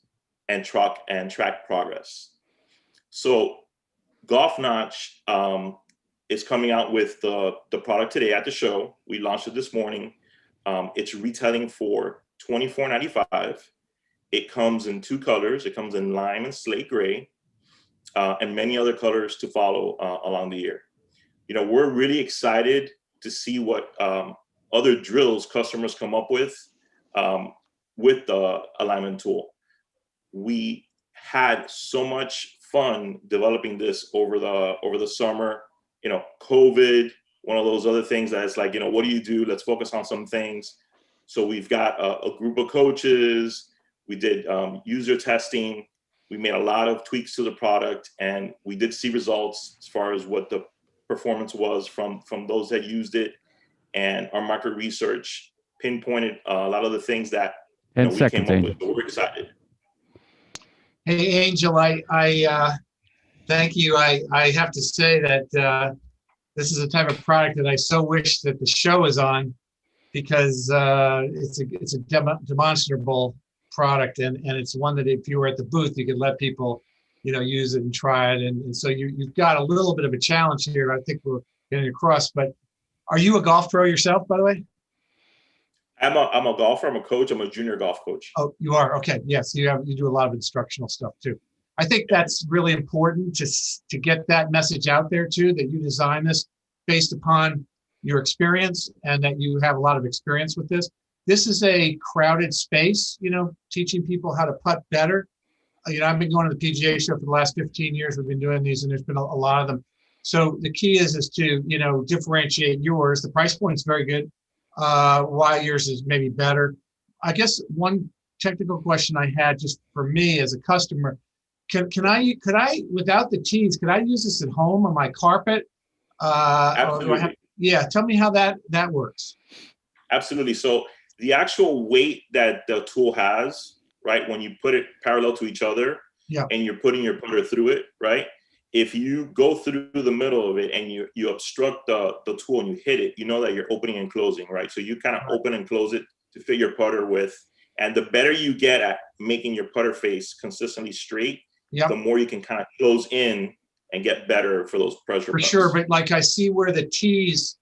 and track progress. So Golf Notch is coming out with the product today at the show. We launched it this morning. It's retailing for $24.95. It comes in 2 colors. It comes in lime and slate gray, and many other colors to follow along the year. We're really excited to see what other drills customers come up with the alignment tool. We had so much fun developing this over the summer. COVID, one of those other things that it's like, what do you do? Let's focus on some things. So we've got a group of coaches. We did user testing. We made a lot of tweaks to the product, and we did see results as far as what the performance was from those that used it. And our market research pinpointed a lot of the things that we came up with. So we're excited. Hey, Angel, I thank you. I have to say that this is a type of product that I so wish that the show is on, because it's a demonstrable product, and it's one that if you were at the booth, you could let people, use it and try it. And so you've got a little bit of a challenge here. I think we're getting across. But are you a golf pro yourself, by the way? I'm a golfer. I'm a coach. I'm a junior golf coach. Oh, you are? Okay. Yes. You do a lot of instructional stuff too. I think that's really important to get that message out there too, that you design this based upon your experience and that you have a lot of experience with this. This is a crowded space, teaching people how to putt better. I've been going to the PGA show for the last 15 years. We've been doing these, and there's been a lot of them. So the key is to, differentiate yours. The price point is very good. Why yours is maybe better. I guess one technical question I had, just for me as a customer, could I, without the tees, could I use this at home on my carpet? Absolutely. Tell me how that works. Absolutely. So the actual weight that the tool has right? When you put it parallel to each other, Yeah. and you're putting your putter through it, right? If you go through the middle of it and you obstruct the tool and you hit it, you know that you're opening and closing, right? So you kind of open and close it to fit your putter with. And the better you get at making your putter face consistently straight, the more you can kind of close in and get better for those pressure For putts. sure, but like I see where the tees,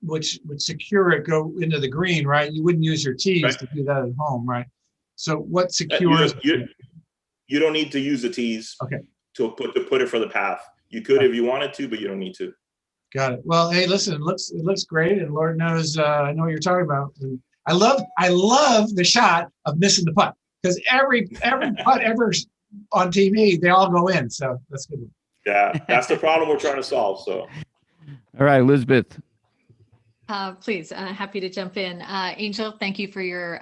which would secure it, go into the green, right? You wouldn't use your tees to do that at home, right? So what secures? You don't need to use the tees to put it for the path. You could if you wanted to, but you don't need to. Got it. Well, hey, listen, it looks great, and Lord knows I know what you're talking about. And I love the shot of missing the putt, because every putt ever on TV, they all go in. So that's good. Yeah, that's the problem we're trying to solve. So, all right, Elizabeth. Please, happy to jump in. Angel, thank you for your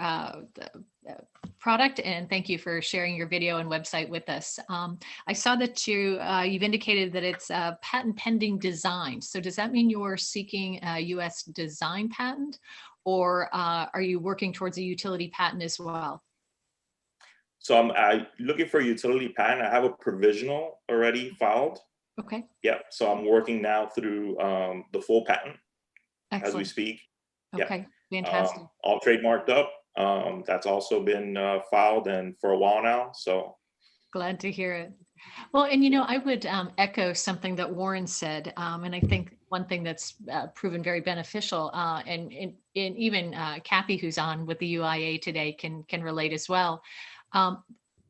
product, and thank you for sharing your video and website with us. I saw that you've indicated that it's a patent pending design. So does that mean you're seeking a US design patent, or are you working towards a utility patent as well? So I'm looking for a utility patent. I have a provisional already filed. Okay. Yeah. So I'm working now through the full patent. Excellent. As we speak. Okay. Fantastic. All trademarked up. That's also been filed and for a while now. So glad to hear it. Well, and I would echo something that Warren said, and I think one thing that's proven very beneficial, and even Kathy, who's on with the UIA today, can relate as well. An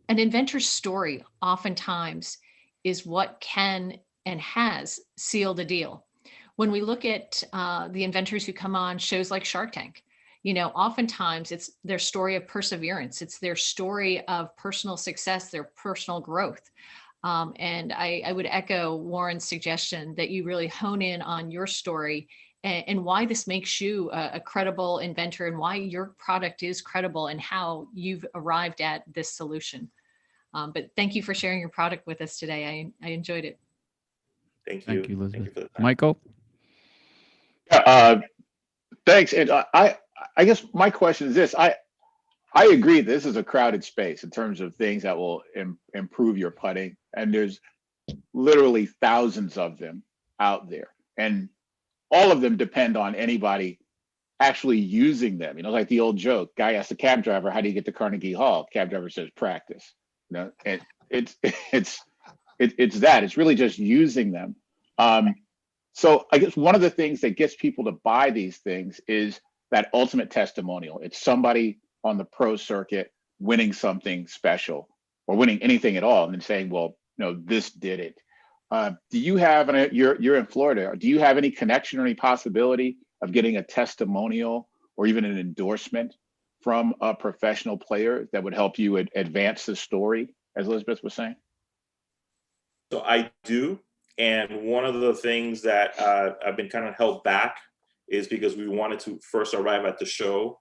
inventor's story oftentimes is what can and has sealed a deal. When we look at the inventors who come on shows like Shark Tank, oftentimes it's their story of perseverance. It's their story of personal success, their personal growth. And I would echo Warren's suggestion that you really hone in on your story and why this makes you a credible inventor, and why your product is credible, and how you've arrived at this solution. But thank you for sharing your product with us today. I enjoyed it. Thank you. Thank you, Elizabeth. Thank you for the time. Michael? Thanks. And I guess my question is this. I agree this is a crowded space in terms of things that will improve your putting. And there's literally thousands of them out there. And all of them depend on anybody actually using them. Like the old joke, guy asks the cab driver, how do you get to Carnegie Hall? Cab driver says, practice. And it's that. It's really just using them. So I guess one of the things that gets people to buy these things is that ultimate testimonial. It's somebody on the pro circuit winning something special, or winning anything at all, and then saying, well, this did it. Do you have, and you're in Florida, do you have any connection or any possibility of getting a testimonial or even an endorsement from a professional player that would help you advance the story, as Elizabeth was saying? So I do. And one of the things that I've been kind of held back is because we wanted to first arrive at the show,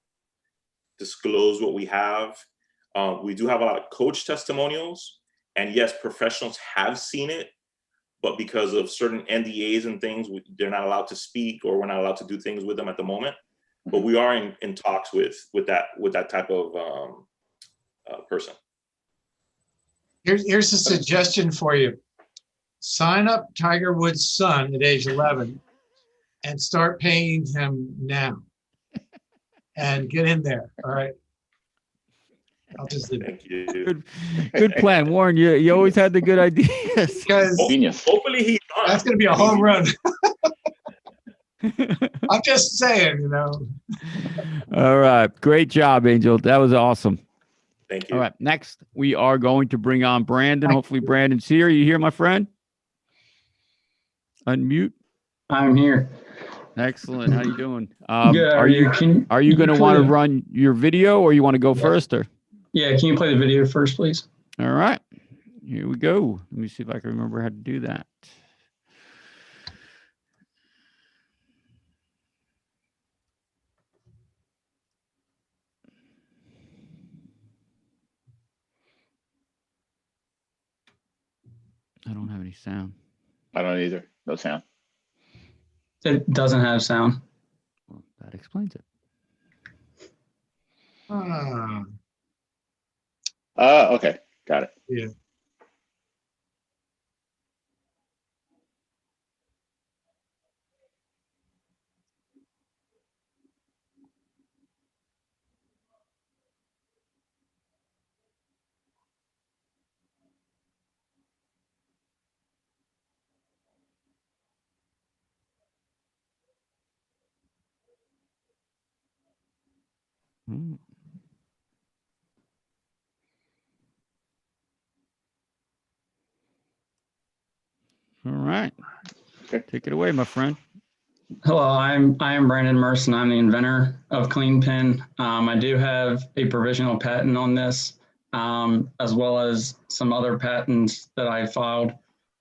disclose what we have. We do have a lot of coach testimonials, and yes, professionals have seen it, but because of certain NDAs and things, they're not allowed to speak, or we're not allowed to do things with them at the moment. But we are in talks with that type of person. Here's a suggestion for you. Sign up Tiger Woods' son at age 11 and start paying him now, and get in there. All right. I'll just leave it. Thank you. Good plan, Warren. You always had the good ideas. Genius. Hopefully he's on. That's going to be a home run. I'm just saying, All right. Great job, Angel. That was awesome. Thank you. All right. Next, we are going to bring on Brandon. Hopefully Brandon's here. You here, my friend? Unmute. I'm here. Excellent. How you doing? Good. Are you going to want to run your video, or you want to go first? Or yeah, can you play the video first, please? All right. Here we go. Let me see if I can remember how to do that. I don't have any sound. I don't either. No sound. It doesn't have sound. Well, that explains it. Okay, got it. Yeah. Mm. All right. Okay. Take it away, my friend. Hello, I am Brandon Merson. I'm the inventor of CleanPin. I do have a provisional patent on this, as well as some other patents that I filed.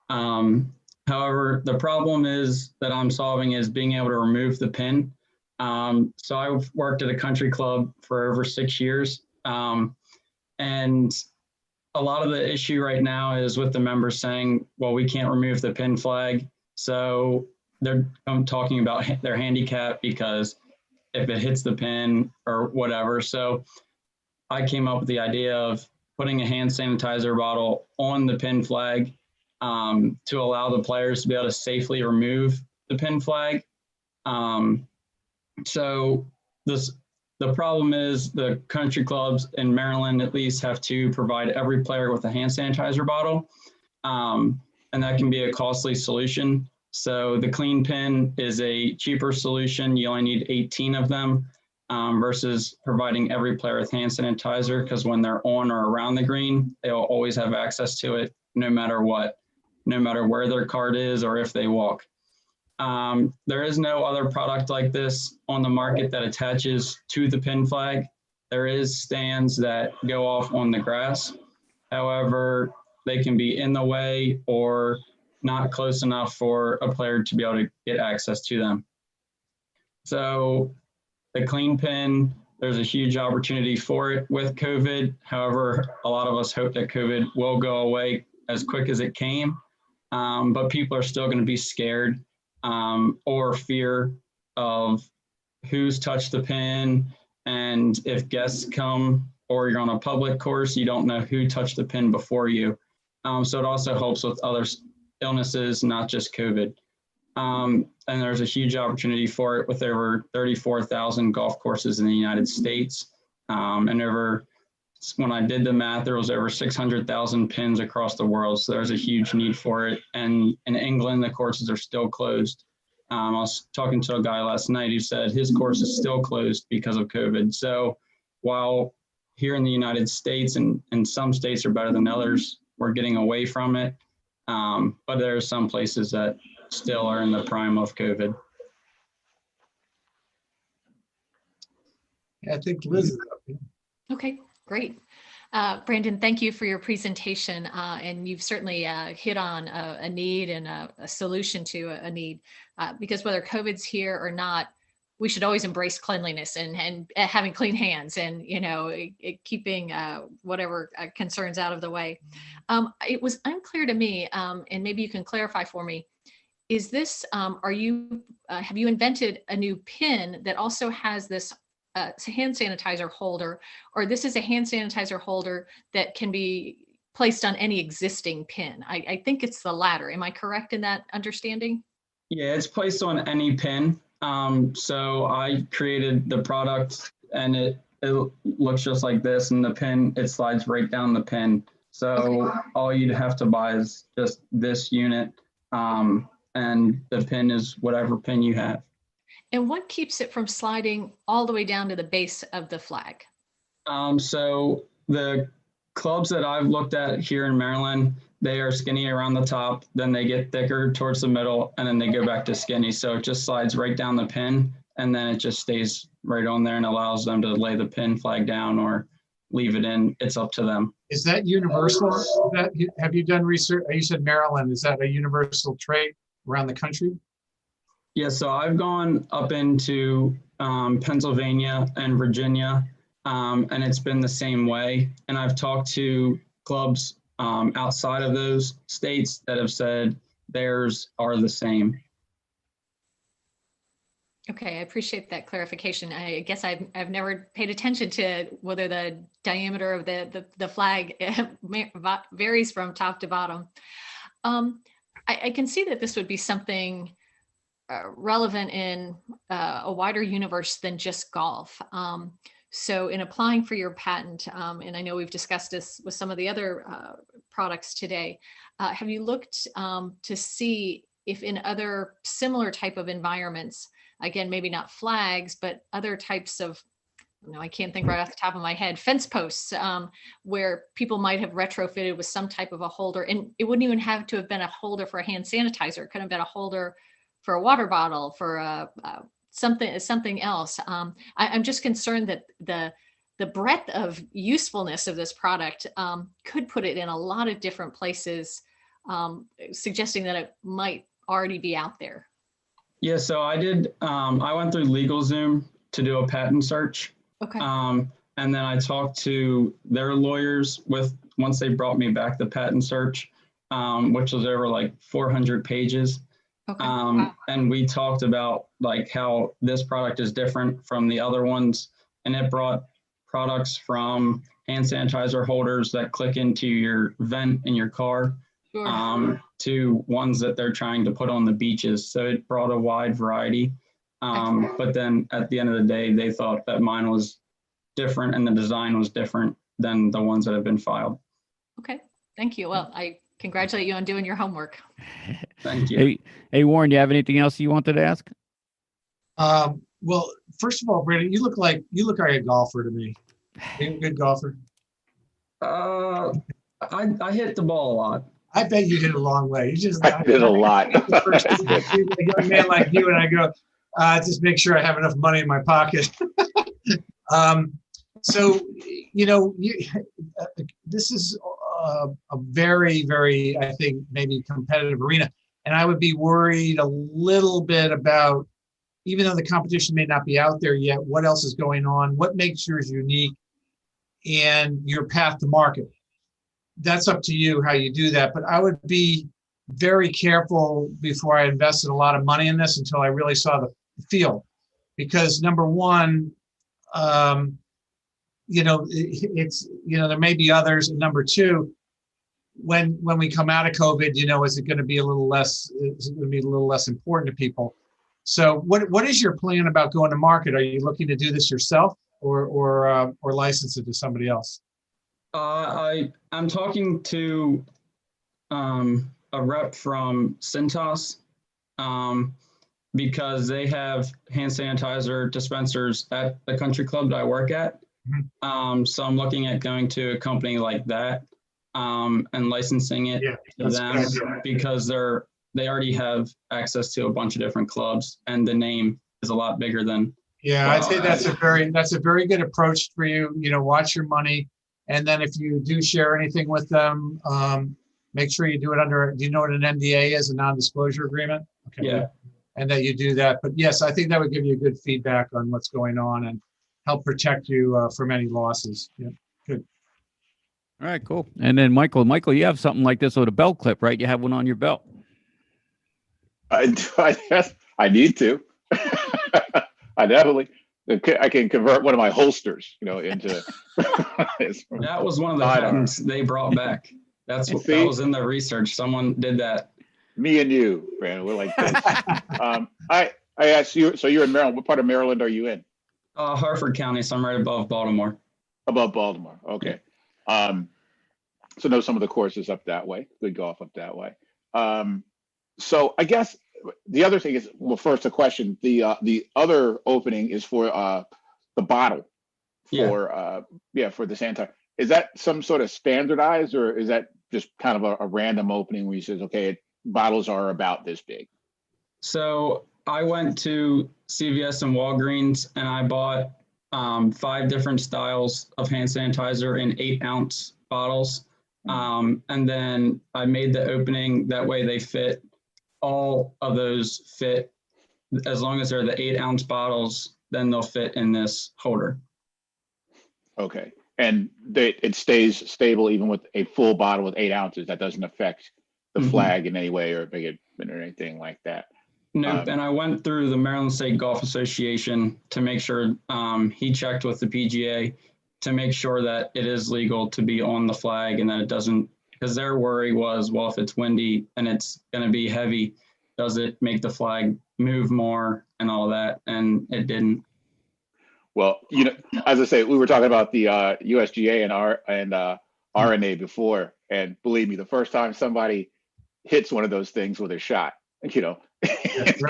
However, the problem is that I'm solving is being able to remove the pin. So I've worked at a country club for over 6 years, and a lot of the issue right now is with the members saying, well, we can't remove the pin flag. So I'm talking about their handicap because if it hits the pin or whatever. So I came up with the idea of putting a hand sanitizer bottle on the pin flag to allow the players to be able to safely remove the pin flag. So the problem is the country clubs in Maryland at least have to provide every player with a hand sanitizer bottle. And that can be a costly solution. So the CleanPin is a cheaper solution. You only need 18 of them versus providing every player with hand sanitizer, because when they're on or around the green, they'll always have access to it no matter what, no matter where their card is or if they walk. There is no other product like this on the market that attaches to the pin flag. There is stands that go off on the grass. However, they can be in the way or not close enough for a player to be able to get access to them. So the CleanPin, there's a huge opportunity for it with COVID. However, a lot of us hope that COVID will go away as quick as it came, but people are still going to be scared or fear of who's touched the pin. And if guests come or you're on a public course, you don't know who touched the pin before you. So it also helps with other illnesses, not just COVID. And there's a huge opportunity for it with over 34,000 golf courses in the United States. And when I did the math, there was over 600,000 pins across the world. So there's a huge need for it. And in England, the courses are still closed. I was talking to a guy last night who said his course is still closed because of COVID. So while here in the United States and some states are better than others, we're getting away from it. But there are some places that still are in the prime of COVID. Yeah, I think Liz is up here. Okay, great. Brandon, thank you for your presentation. And you've certainly hit on a need and a solution to a need, because whether COVID's here or not, we should always embrace cleanliness and having clean hands and, keeping whatever concerns out of the way. It was unclear to me, and maybe you can clarify for me, is this, have you invented a new pin that also has this hand sanitizer holder, or this is a hand sanitizer holder that can be placed on any existing pin? I think it's the latter. Am I correct in that understanding? Yeah, it's placed on any pin. So I created the product and it looks just like this, and the pin, it slides right down the pin. So all you'd have to buy is just this unit, and the pin is whatever pin you have. And what keeps it from sliding all the way down to the base of the flag? So the clubs that I've looked at here in Maryland, they are skinny around the top, then they get thicker towards the middle, and then they go back to skinny. So it just slides right down the pin, and then it just stays right on there and allows them to lay the pin flag down or leave it in. It's up to them. Is that universal? Have you done research? You said Maryland. Is that a universal trait around the country? Yeah, so I've gone up into Pennsylvania and Virginia, and it's been the same way. And I've talked to clubs outside of those states that have said theirs are the same. Okay, I appreciate that clarification. I guess I've never paid attention to whether the diameter of the flag varies from top to bottom. I can see that this would be something relevant in a wider universe than just golf. So in applying for your patent, and I know we've discussed this with some of the other products today, have you looked to see if in other similar type of environments, again, maybe not flags, but other types of, I can't think right off the top of my head, fence posts, where people might have retrofitted with some type of a holder, and it wouldn't even have to have been a holder for a hand sanitizer. It could have been a holder for a water bottle, for something else. I'm just concerned that the breadth of usefulness of this product could put it in a lot of different places, suggesting that it might already be out there. Yeah, so I did, I went through LegalZoom to do a patent search. Okay. And then I talked to their lawyers once they brought me back the patent search, which was over like 400 pages. Okay. Wow. And we talked about like how this product is different from the other ones. And it brought products from hand sanitizer holders that click into your vent in your car. Sure. To ones that they're trying to put on the beaches. So it brought a wide variety. But then at the end of the day, they thought that mine was different and the design was different than the ones that have been filed. Okay, thank you. Well, I congratulate you on doing your homework. Thank you. Hey, Warren, you have anything else you wanted to ask? Well, first of all, Brandon, you look like a golfer to me. Are you a good golfer? I hit the ball a lot. I bet you hit a long way. You just I did a lot. A young man like you, and I go, just make sure I have enough money in my pocket. So, this is a very, very, I think, maybe competitive arena. And I would be worried a little bit about, even though the competition may not be out there yet, what else is going on, what makes yours unique, and your path to market. That's up to you how you do that. But I would be very careful before I invested a lot of money in this until I really saw the field. Because number one, it's, there may be others. And number two, when we come out of COVID, is it going to be a little less important to people? So what is your plan about going to market? Are you looking to do this yourself or license it to somebody else? I'm talking to a rep from Cintas because they have hand sanitizer dispensers at the country club that I work at. Mm-hmm. So I'm looking at going to a company like that and licensing it to them because they already have access to a bunch of different clubs and the name is a lot bigger than. Yeah, I'd say that's a very good approach for you. Watch your money. And then if you do share anything with them, make sure you do it under, do you know what an NDA is, a non-disclosure agreement? Okay. Yeah. And that you do that. But yes, I think that would give you good feedback on what's going on and help protect you from any losses. Yeah, good. All right, cool. And then Michael, you have something like this with a belt clip, right? You have one on your belt. I need to. I definitely. I can convert one of my holsters, into. That was one of the patents they brought back. That was in the research. Someone did that. Me and you, Brandon, we're like this. I asked you. So you're in Maryland. What part of Maryland are you in? Harford County. So I'm right above Baltimore. Above Baltimore. Okay. So know some of the courses up that way. Good golf up that way. So I guess. The other thing is, well, first a question. The other opening is for the bottle for the sanitizer. Is that some sort of standardized, or is that just kind of a random opening where you says, okay, bottles are about this big? So I went to CVS and Walgreens and I bought 5 different styles of hand sanitizer in 8-ounce bottles, and then I made the opening that way they fit. All of those fit, as long as they're the 8-ounce bottles, then they'll fit in this holder. Okay. And it stays stable even with a full bottle with 8 ounces. That doesn't affect the flag in any way or make it or anything like that. Nope. And I went through the Maryland State Golf Association to make sure he checked with the PGA to make sure that it is legal to be on the flag and that it doesn't, because their worry was, well, if it's windy and it's going to be heavy, does it make the flag move more and all that? And it didn't. Well, you know, as I say, we were talking about the USGA and RNA before, and believe me, the first time somebody hits one of those things with a shot, you know, it's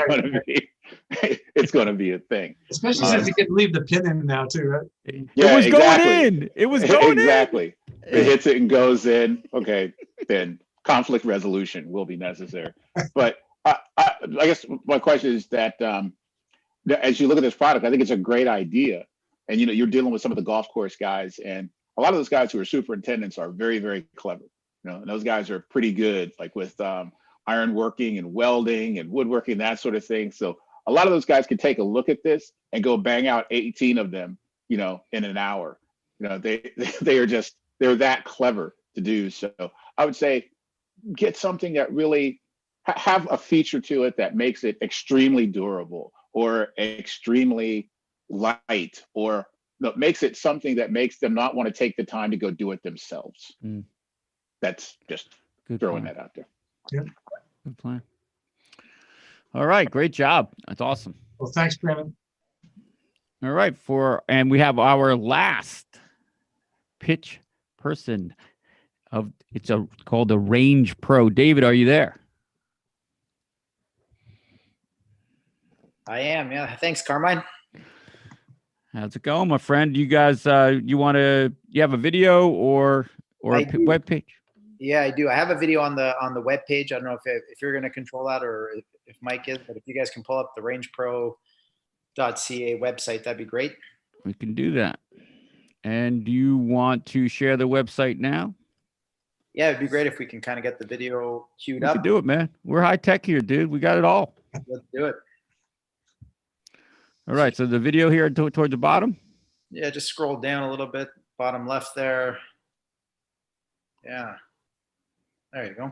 going to be a thing. Especially since you can leave the pin in now too, right? Yeah, it was exactly. going in. It was going exactly. It hits it and goes in. Okay, then conflict resolution will be necessary. But I guess my question is that as you look at this product, I think it's a great idea. And, you know, you're dealing with some of the golf course guys, and a lot of those guys who are superintendents are very, very clever. You know, and those guys are pretty good, like with iron working and welding and woodworking, that sort of thing. So a lot of those guys can take a look at this and go bang out 18 of them, you know, in an hour. You know, they're that clever to do. So I would say get something that really have a feature to it that makes it extremely durable or extremely light, or makes it something that makes them not want to take the time to go do it themselves. That's just throwing that out there. Yeah. Good plan. All right, great job. That's awesome. Well, thanks, Brandon. All right, and we have our last pitch person of called the Range Pro. David, are you there? I am, yeah. Thanks, Carmine. How's it going, my friend? You guys, you have a video or a web page? Yeah, I do. I have a video on the web page. I don't know if you're going to control that or if Mike is, but if you guys can pull up the rangepro.ca website, that'd be great. We can do that. And do you want to share the website now? Yeah, it'd be great if we can kind of get the video queued We up. can do it, man. We're high tech here, dude. We got it all. Let's do it. All right. So the video here towards the bottom. Yeah, just scroll down a little bit, bottom left there. Yeah. There you go.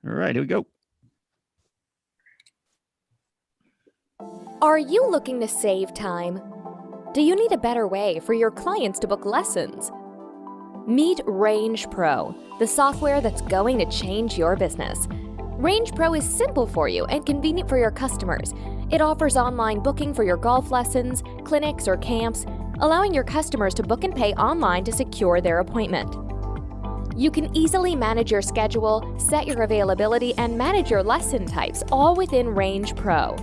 All right, here we go. Are you looking to save time? Do you need a better way for your clients to book lessons? Meet Range Pro, the software that's going to change your business. Range Pro is simple for you and convenient for your customers. It offers online booking for your golf lessons, clinics, or camps, allowing your customers to book and pay online to secure their appointment. You can easily manage your schedule, set your availability, and manage your lesson types all within Range Pro.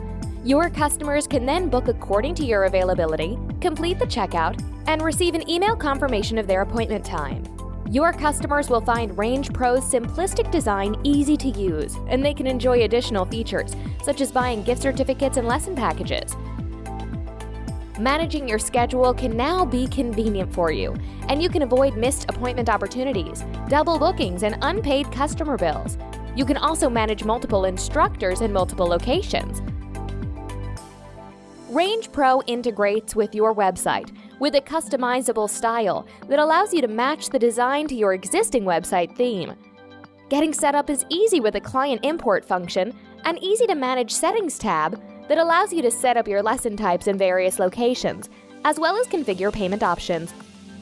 Your customers can then book according to your availability, complete the checkout, and receive an email confirmation of their appointment time. Your customers will find Range Pro's simplistic design easy to use, and they can enjoy additional features, such as buying gift certificates and lesson packages. Managing your schedule can now be convenient for you, and you can avoid missed appointment opportunities, double bookings, and unpaid customer bills. You can also manage multiple instructors in multiple locations. Range Pro integrates with your website with a customizable style that allows you to match the design to your existing website theme. Getting set up is easy with a client import function, an easy-to-manage settings tab that allows you to set up your lesson types in various locations, as well as configure payment options.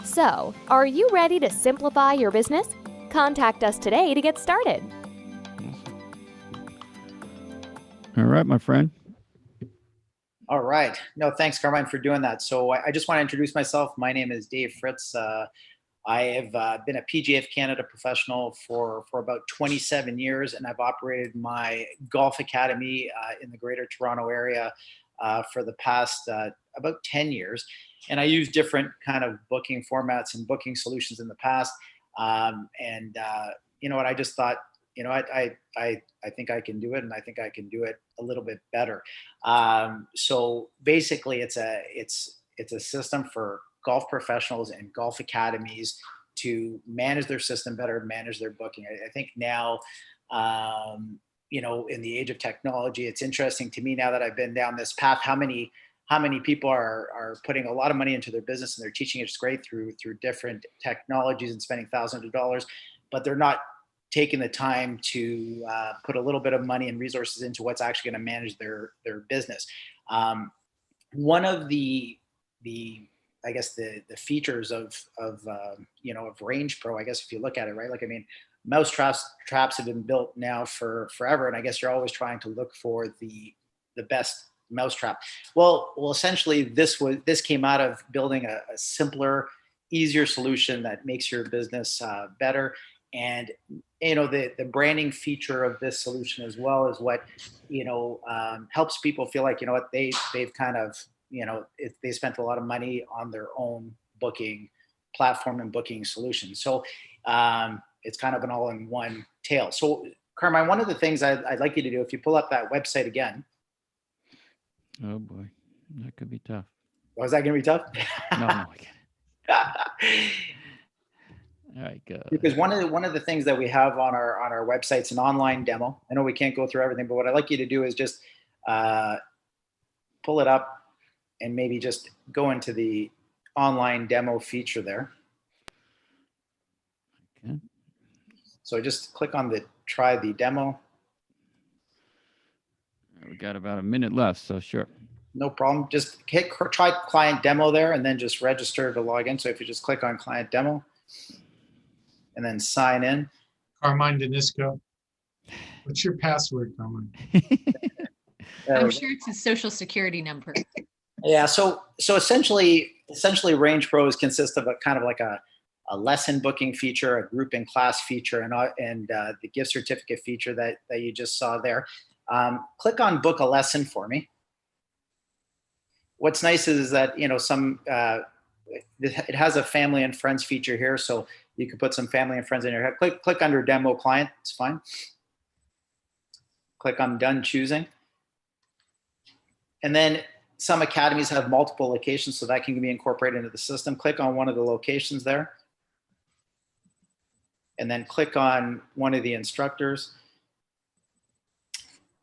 So, are you ready to simplify your business? Contact us today to get started. All right, my friend. All right. No, thanks, Carmine, for doing that. So I just want to introduce myself. My name is Dave Fritz. I have been a PGA of Canada professional for about 27 years, and I've operated my golf academy in the Greater Toronto area for the past about 10 years. And I use different kind of booking formats and booking solutions in the past. You know what? I just thought, you know, I think I can do it, and I think I can do it a little bit better. So basically, it's a system for golf professionals and golf academies to manage their system better, manage their booking. I think now, you know, in the age of technology, it's interesting to me now that I've been down this path, how many people are putting a lot of money into their business, and they're teaching it straight through different technologies and spending thousands of dollars, but they're not taking the time to put a little bit of money and resources into what's actually going to manage their business. One of the I guess the features of Range Pro, I guess if you look at it, right? Like, I mean, mouse traps have been built now for forever, and I guess you're always trying to look for the best mousetrap. Well, essentially, this came out of building a simpler, easier solution that makes your business better. And the branding feature of this solution as well is what helps people feel like they've kind of they spent a lot of money on their own booking platform and booking solution. So it's kind of an all-in-one tail. So Carmine, one of the things I'd like you to do, if you pull up that website again. Oh boy, that could be tough. Oh, is that going to be tough? No, I get it. All right, go. Because one of the things that we have on our website is an online demo. I know we can't go through everything, but what I'd like you to do is just pull it up and maybe just go into the online demo feature there. Okay. So just click on the try the demo. We got about a minute left, so sure. No problem. Just hit try client demo there and then just register to log in. So if you just click on client demo and then sign in. Carmine Danisco. What's your password, Carmine? I'm sure it's his social security number. Yeah. So essentially Range Pros consist of a kind of like a lesson booking feature, a group and class feature, and the gift certificate feature that you just saw there. Click on book a lesson for me. What's nice is that, it has a family and friends feature here. So you can put some family and friends in your head. Click under demo client. It's fine. Click on done choosing. And then some academies have multiple locations, so that can be incorporated into the system. Click on one of the locations there. And then click on one of the instructors.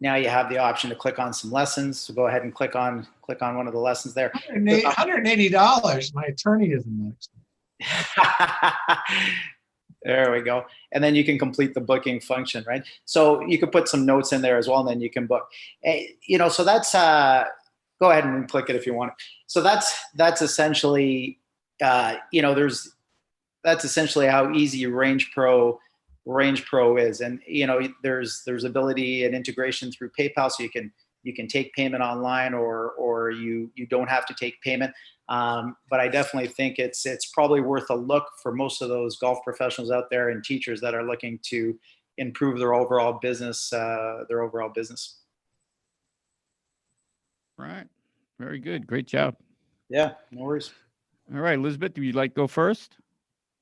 Now you have the option to click on some lessons. So go ahead and click on one of the lessons there. $180. My attorney is next. There we go. And then you can complete the booking function, right? So you could put some notes in there as well, and then you can book. So that's go ahead and click it if you want. So that's essentially that's essentially how easy Range Pro is. And there's ability and integration through PayPal, so you can take payment online or you don't have to take payment. But I definitely think it's probably worth a look for most of those golf professionals out there and teachers that are looking to improve their overall business. Right. Very good. Great job. Yeah, no worries. All right, Elizabeth, would you like to go first?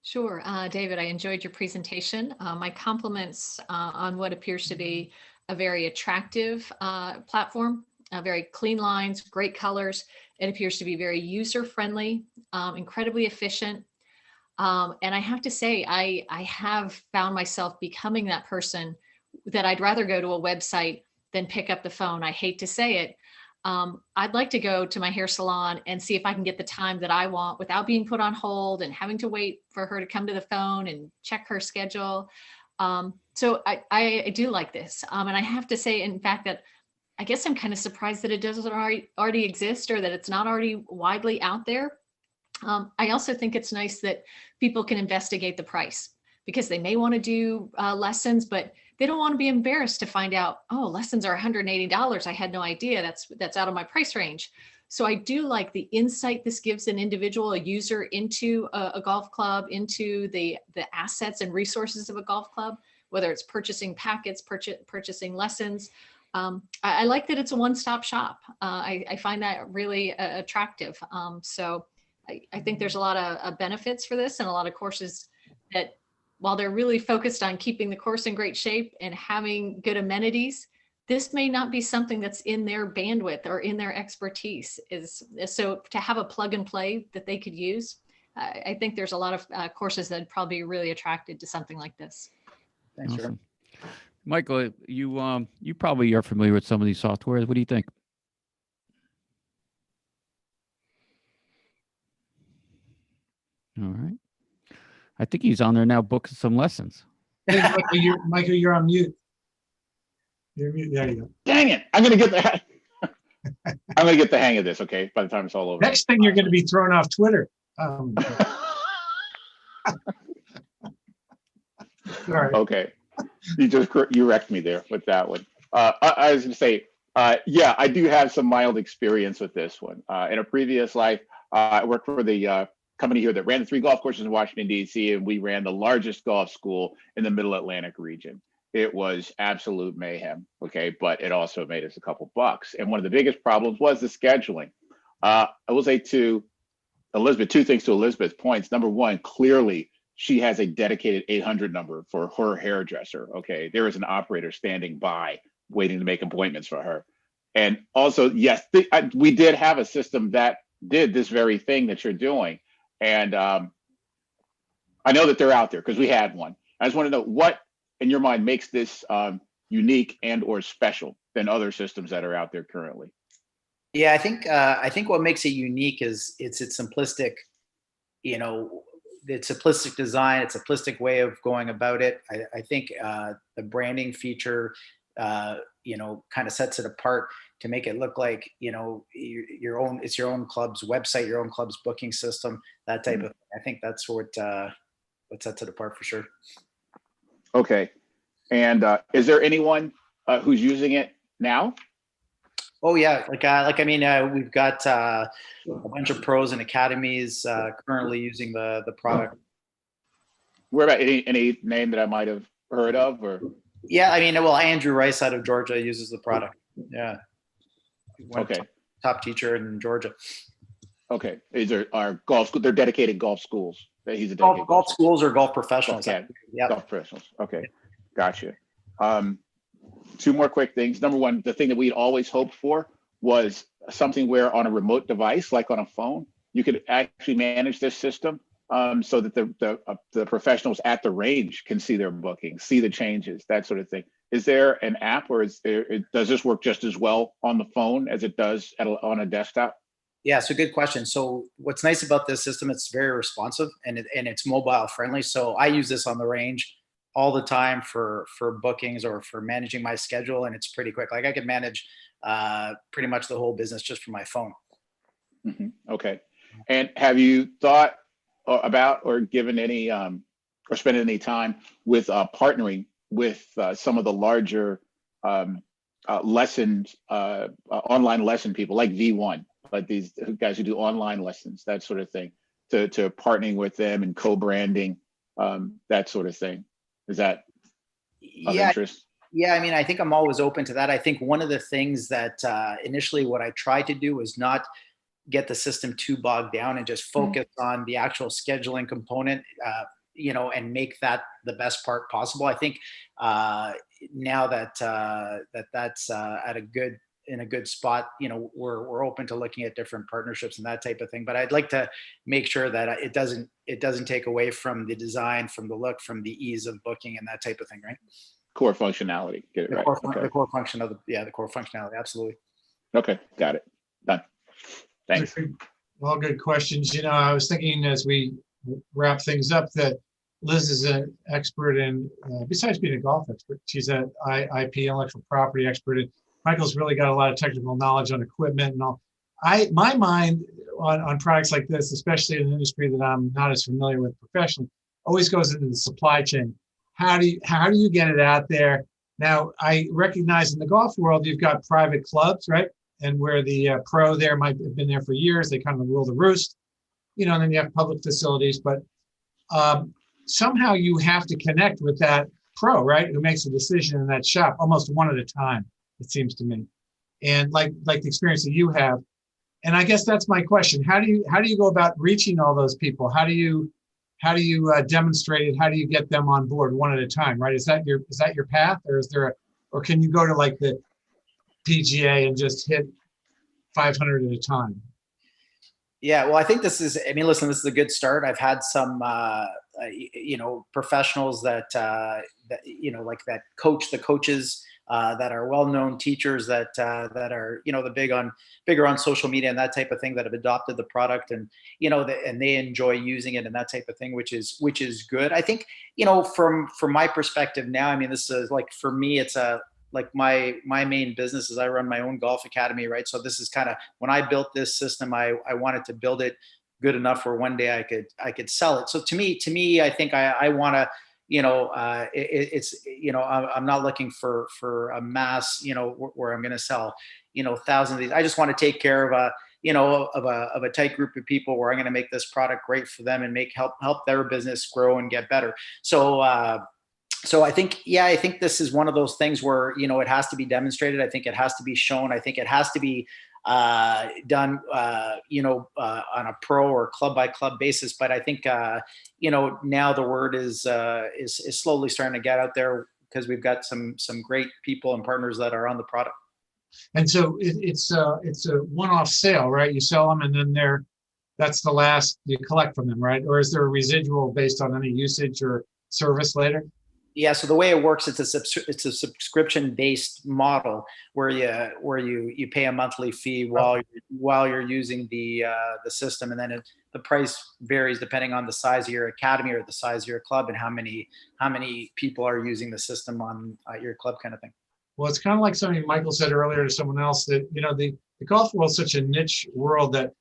Sure. David, I enjoyed your presentation. My compliments on what appears to be a very attractive platform, very clean lines, great colors. It appears to be very user-friendly, incredibly efficient. And I have to say, I have found myself becoming that person that I'd rather go to a website than pick up the phone. I hate to say it. I'd like to go to my hair salon and see if I can get the time that I want without being put on hold and having to wait for her to come to the phone and check her schedule. So I do like this. And I have to say, in fact, that I guess I'm kind of surprised that it doesn't already exist or that it's not already widely out there. I also think it's nice that people can investigate the price because they may want to do lessons, but they don't want to be embarrassed to find out, oh, lessons are $180. I had no idea that's out of my price range. So I do like the insight this gives an individual, a user into a golf club, into the assets and resources of a golf club, whether it's purchasing packets, purchasing lessons. I like that it's a one-stop shop. I find that really attractive. So I think there's a lot of benefits for this and a lot of courses that, while they're really focused on keeping the course in great shape and having good amenities, this may not be something that's in their bandwidth or in their expertise. So to have a plug and play that they could use, I think there's a lot of courses that would probably be really attracted to something like this. Thanks, awesome. Michael, you probably are familiar with some of these softwares. What do you think? All right. I think he's on there now booking some lessons. Hey, Michael, you're on mute. You're mute. There you go. Dang it! I'm gonna get the I'm gonna get the hang of this. Okay, by the time it's all over. Next thing you're going to be thrown off Twitter. Sorry. Okay, you wrecked me there with that one. I was gonna say, yeah, I do have some mild experience with this one. In a previous life, I worked for the company here that ran the 3 golf courses in Washington, D.C., and we ran the largest golf school in the Middle Atlantic region. It was absolute mayhem, okay, but it also made us a couple bucks. And one of the biggest problems was the scheduling. I will say to Elizabeth, 2 things to Elizabeth's points. Number one, clearly she has a dedicated 800 number for her hairdresser, okay? There is an operator standing by waiting to make appointments for her. And also, yes, we did have a system that did this very thing that you're doing. And I know that they're out there because we had one. I just want to know what, in your mind, makes this unique and or special than other systems that are out there currently. Yeah, I think what makes it unique is its simplistic, its simplistic design, its simplistic way of going about it. I think the branding feature, kind of sets it apart to make it look like, it's your own club's website, your own club's booking system, that type of thing. I think that's what sets it apart for sure. Okay. And is there anyone who's using it now? Oh yeah, we've got a bunch of pros and academies currently using the product. Where about any name that I might have heard of, or? Yeah, Andrew Rice out of Georgia uses the product. Yeah. Okay. Top teacher in Georgia. Okay. Are golf school? They're dedicated golf schools. He's a dedicated golf schools or golf professionals. Okay. Yeah. Golf professionals. Okay. Gotcha. 2 more quick things. Number one, the thing that we'd always hoped for was something where on a remote device, like on a phone, you could actually manage this system so that the professionals at the range can see their bookings, see the changes, that sort of thing. Is there an app, or does this work just as well on the phone as it does on a desktop? Yeah, so good question. So what's nice about this system, it's very responsive and it's mobile friendly. So I use this on the range all the time for bookings or for managing my schedule, and it's pretty quick. Like I can manage pretty much the whole business just from my phone. Mm-hmm. Okay. And have you thought about or given any or spent any time with partnering with some of the larger lessons, online lesson people like V1, like these guys who do online lessons, that sort of thing, to partnering with them and co-branding, that sort of thing? Is that of interest? Yeah, I think I'm always open to that. I think one of the things that initially what I tried to do was not get the system too bogged down and just focus on the actual scheduling component, and make that the best part possible. I think now that that's in a good spot, we're open to looking at different partnerships and that type of thing. But I'd like to make sure that it doesn't take away from the design, from the look, from the ease of booking and that type of thing, right? Core functionality. Get it right. The core function of the core functionality. Absolutely. Okay, got it. Done. Thanks. All good questions. I was thinking as we wrap things up that Liz is an expert in, besides being a golf expert, she's an IP, intellectual property expert. And Michael's really got a lot of technical knowledge on equipment and all. My mind on products like this, especially in an industry that I'm not as familiar with professionally, always goes into the supply chain. How do you get it out there? Now, I recognize in the golf world, you've got private clubs, right? And where the pro there might have been there for years, they kind of rule the roost, and then you have public facilities, but somehow you have to connect with that pro, right? Who makes a decision in that shop almost one at a time, it seems to me. And like the experience that you have. And I guess that's my question. How do you go about reaching all those people? How do you demonstrate it? How do you get them on board one at a time, right? Is that your path, or can you go to like the PGA and just hit 500 at a time? Yeah, well, I think this is a good start. I've had some, professionals that, like that coach the coaches that are well-known teachers that are, you know, bigger on social media and that type of thing, that have adopted the product, and, you know, and they enjoy using it and that type of thing, which is good. I think, you know, from my perspective now, I mean, this is like, for me, it's like my main business is I run my own golf academy, right? So this is kind of, when I built this system, I wanted to build it good enough where one day I could sell it. So to me, I think I want to, you know, it's, you know, I'm not looking for a mass, you know, where I'm going to sell, you know, thousands of these. I just want to take care of a tight group of people where I'm going to make this product great for them and help their business grow and get better. So I think this is one of those things where, you know, it has to be demonstrated. I think it has to be shown. I think it has to be done, you know, on a pro or club by club basis. But I think, you know, now the word is slowly starting to get out there, because we've got some great people and partners that are on the product. And so it's a one-off sale, right? You sell them, and then that's the last you collect from them, right? Or is there a residual based on any usage or service later? Yeah, so the way it works, it's a subscription-based model where you pay a monthly fee while you're using the system, and then the price varies depending on the size of your academy or the size of your club and how many people are using the system on your club, kind of thing. Well, it's kind of like something Michael said earlier to someone else, that, you know, the golf world is such a niche world that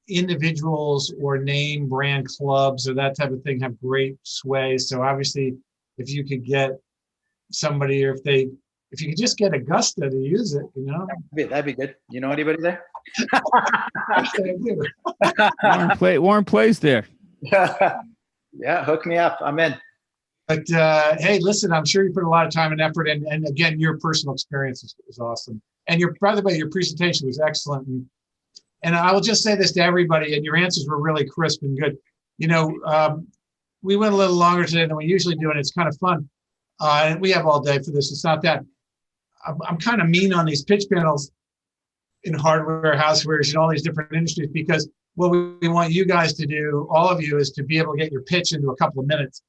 individuals or name brand clubs or that type of thing have great sway. So obviously, if you could get somebody, or if you could just get Augusta to use it, you know, that'd be good. You know anybody there? Warren plays there. Yeah, hook me up. I'm in. But hey, listen, I'm sure you put a lot of time and effort, and again, your personal experience is awesome. And by the way, your presentation was excellent. And I will just say this to everybody, and your answers were really crisp and good. You know, we went a little longer today than we usually do, and it's kind of fun. And we have all day for this. It's not that. I'm kind of mean on these pitch panels in hardware, housewares, and all these different industries, because what we want you guys to do, all of you, is to be able to get your pitch into a couple of minutes.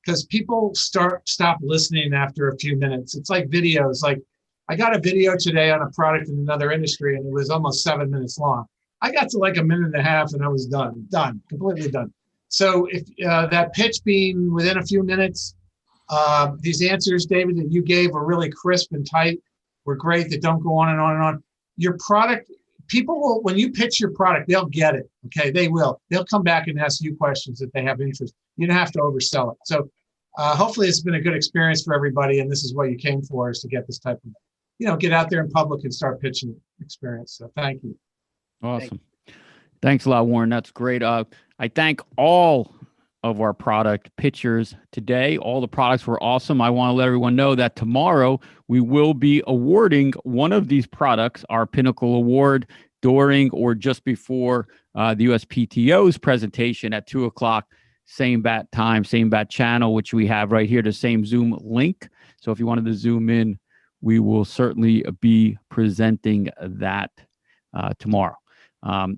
Because people stop listening after a few minutes. It's like videos. Like, I got a video today on a product in another industry, and it was almost 7 minutes long. I got to like a minute and a half, and I was done, completely done. So if that pitch being within a few minutes, these answers, David, that you gave were really crisp and tight, were great, that don't go on and on and on. Your product, people will, when you pitch your product, they'll get it, okay? They will. They'll come back and ask you questions if they have interest. You don't have to oversell it. So hopefully it's been a good experience for everybody, and this is what you came for, is to get this type of, you know, get out there in public and start pitching experience. So thank you. Awesome. Thanks a lot, Warren. That's great. I thank all of our product pitchers today. All the products were awesome. I want to let everyone know that tomorrow we will be awarding one of these products, our Pinnacle Award, during or just before the USPTO's presentation at 2 o'clock, same bat time, same bat channel, which we have right here, the same Zoom link. So if you wanted to zoom in, we will certainly be presenting that tomorrow.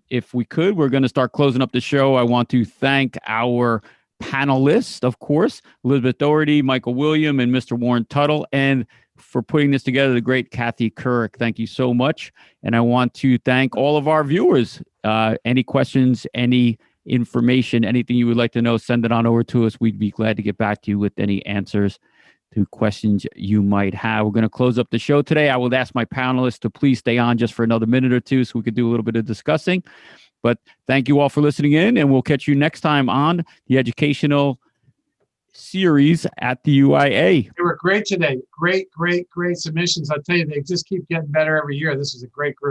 If we could, we're going to start closing up the show. I want to thank our panelists, of course, Elizabeth Doherty, Michael William, and Mr. Warren Tuttle, and for putting this together, the great Kathy Couric. Thank you so much. And I want to thank all of our viewers. Any questions, any information, anything you would like to know, send it on over to us. We'd be glad to get back to you with any answers to questions you might have. We're going to close up the show today. I will ask my panelists to please stay on just for another minute or two so we could do a little bit of discussing. But thank you all for listening in, and we'll catch you next time on the educational series at the UIA. They were great today. Great submissions. I'll tell you, they just keep getting better every year. This is a great group.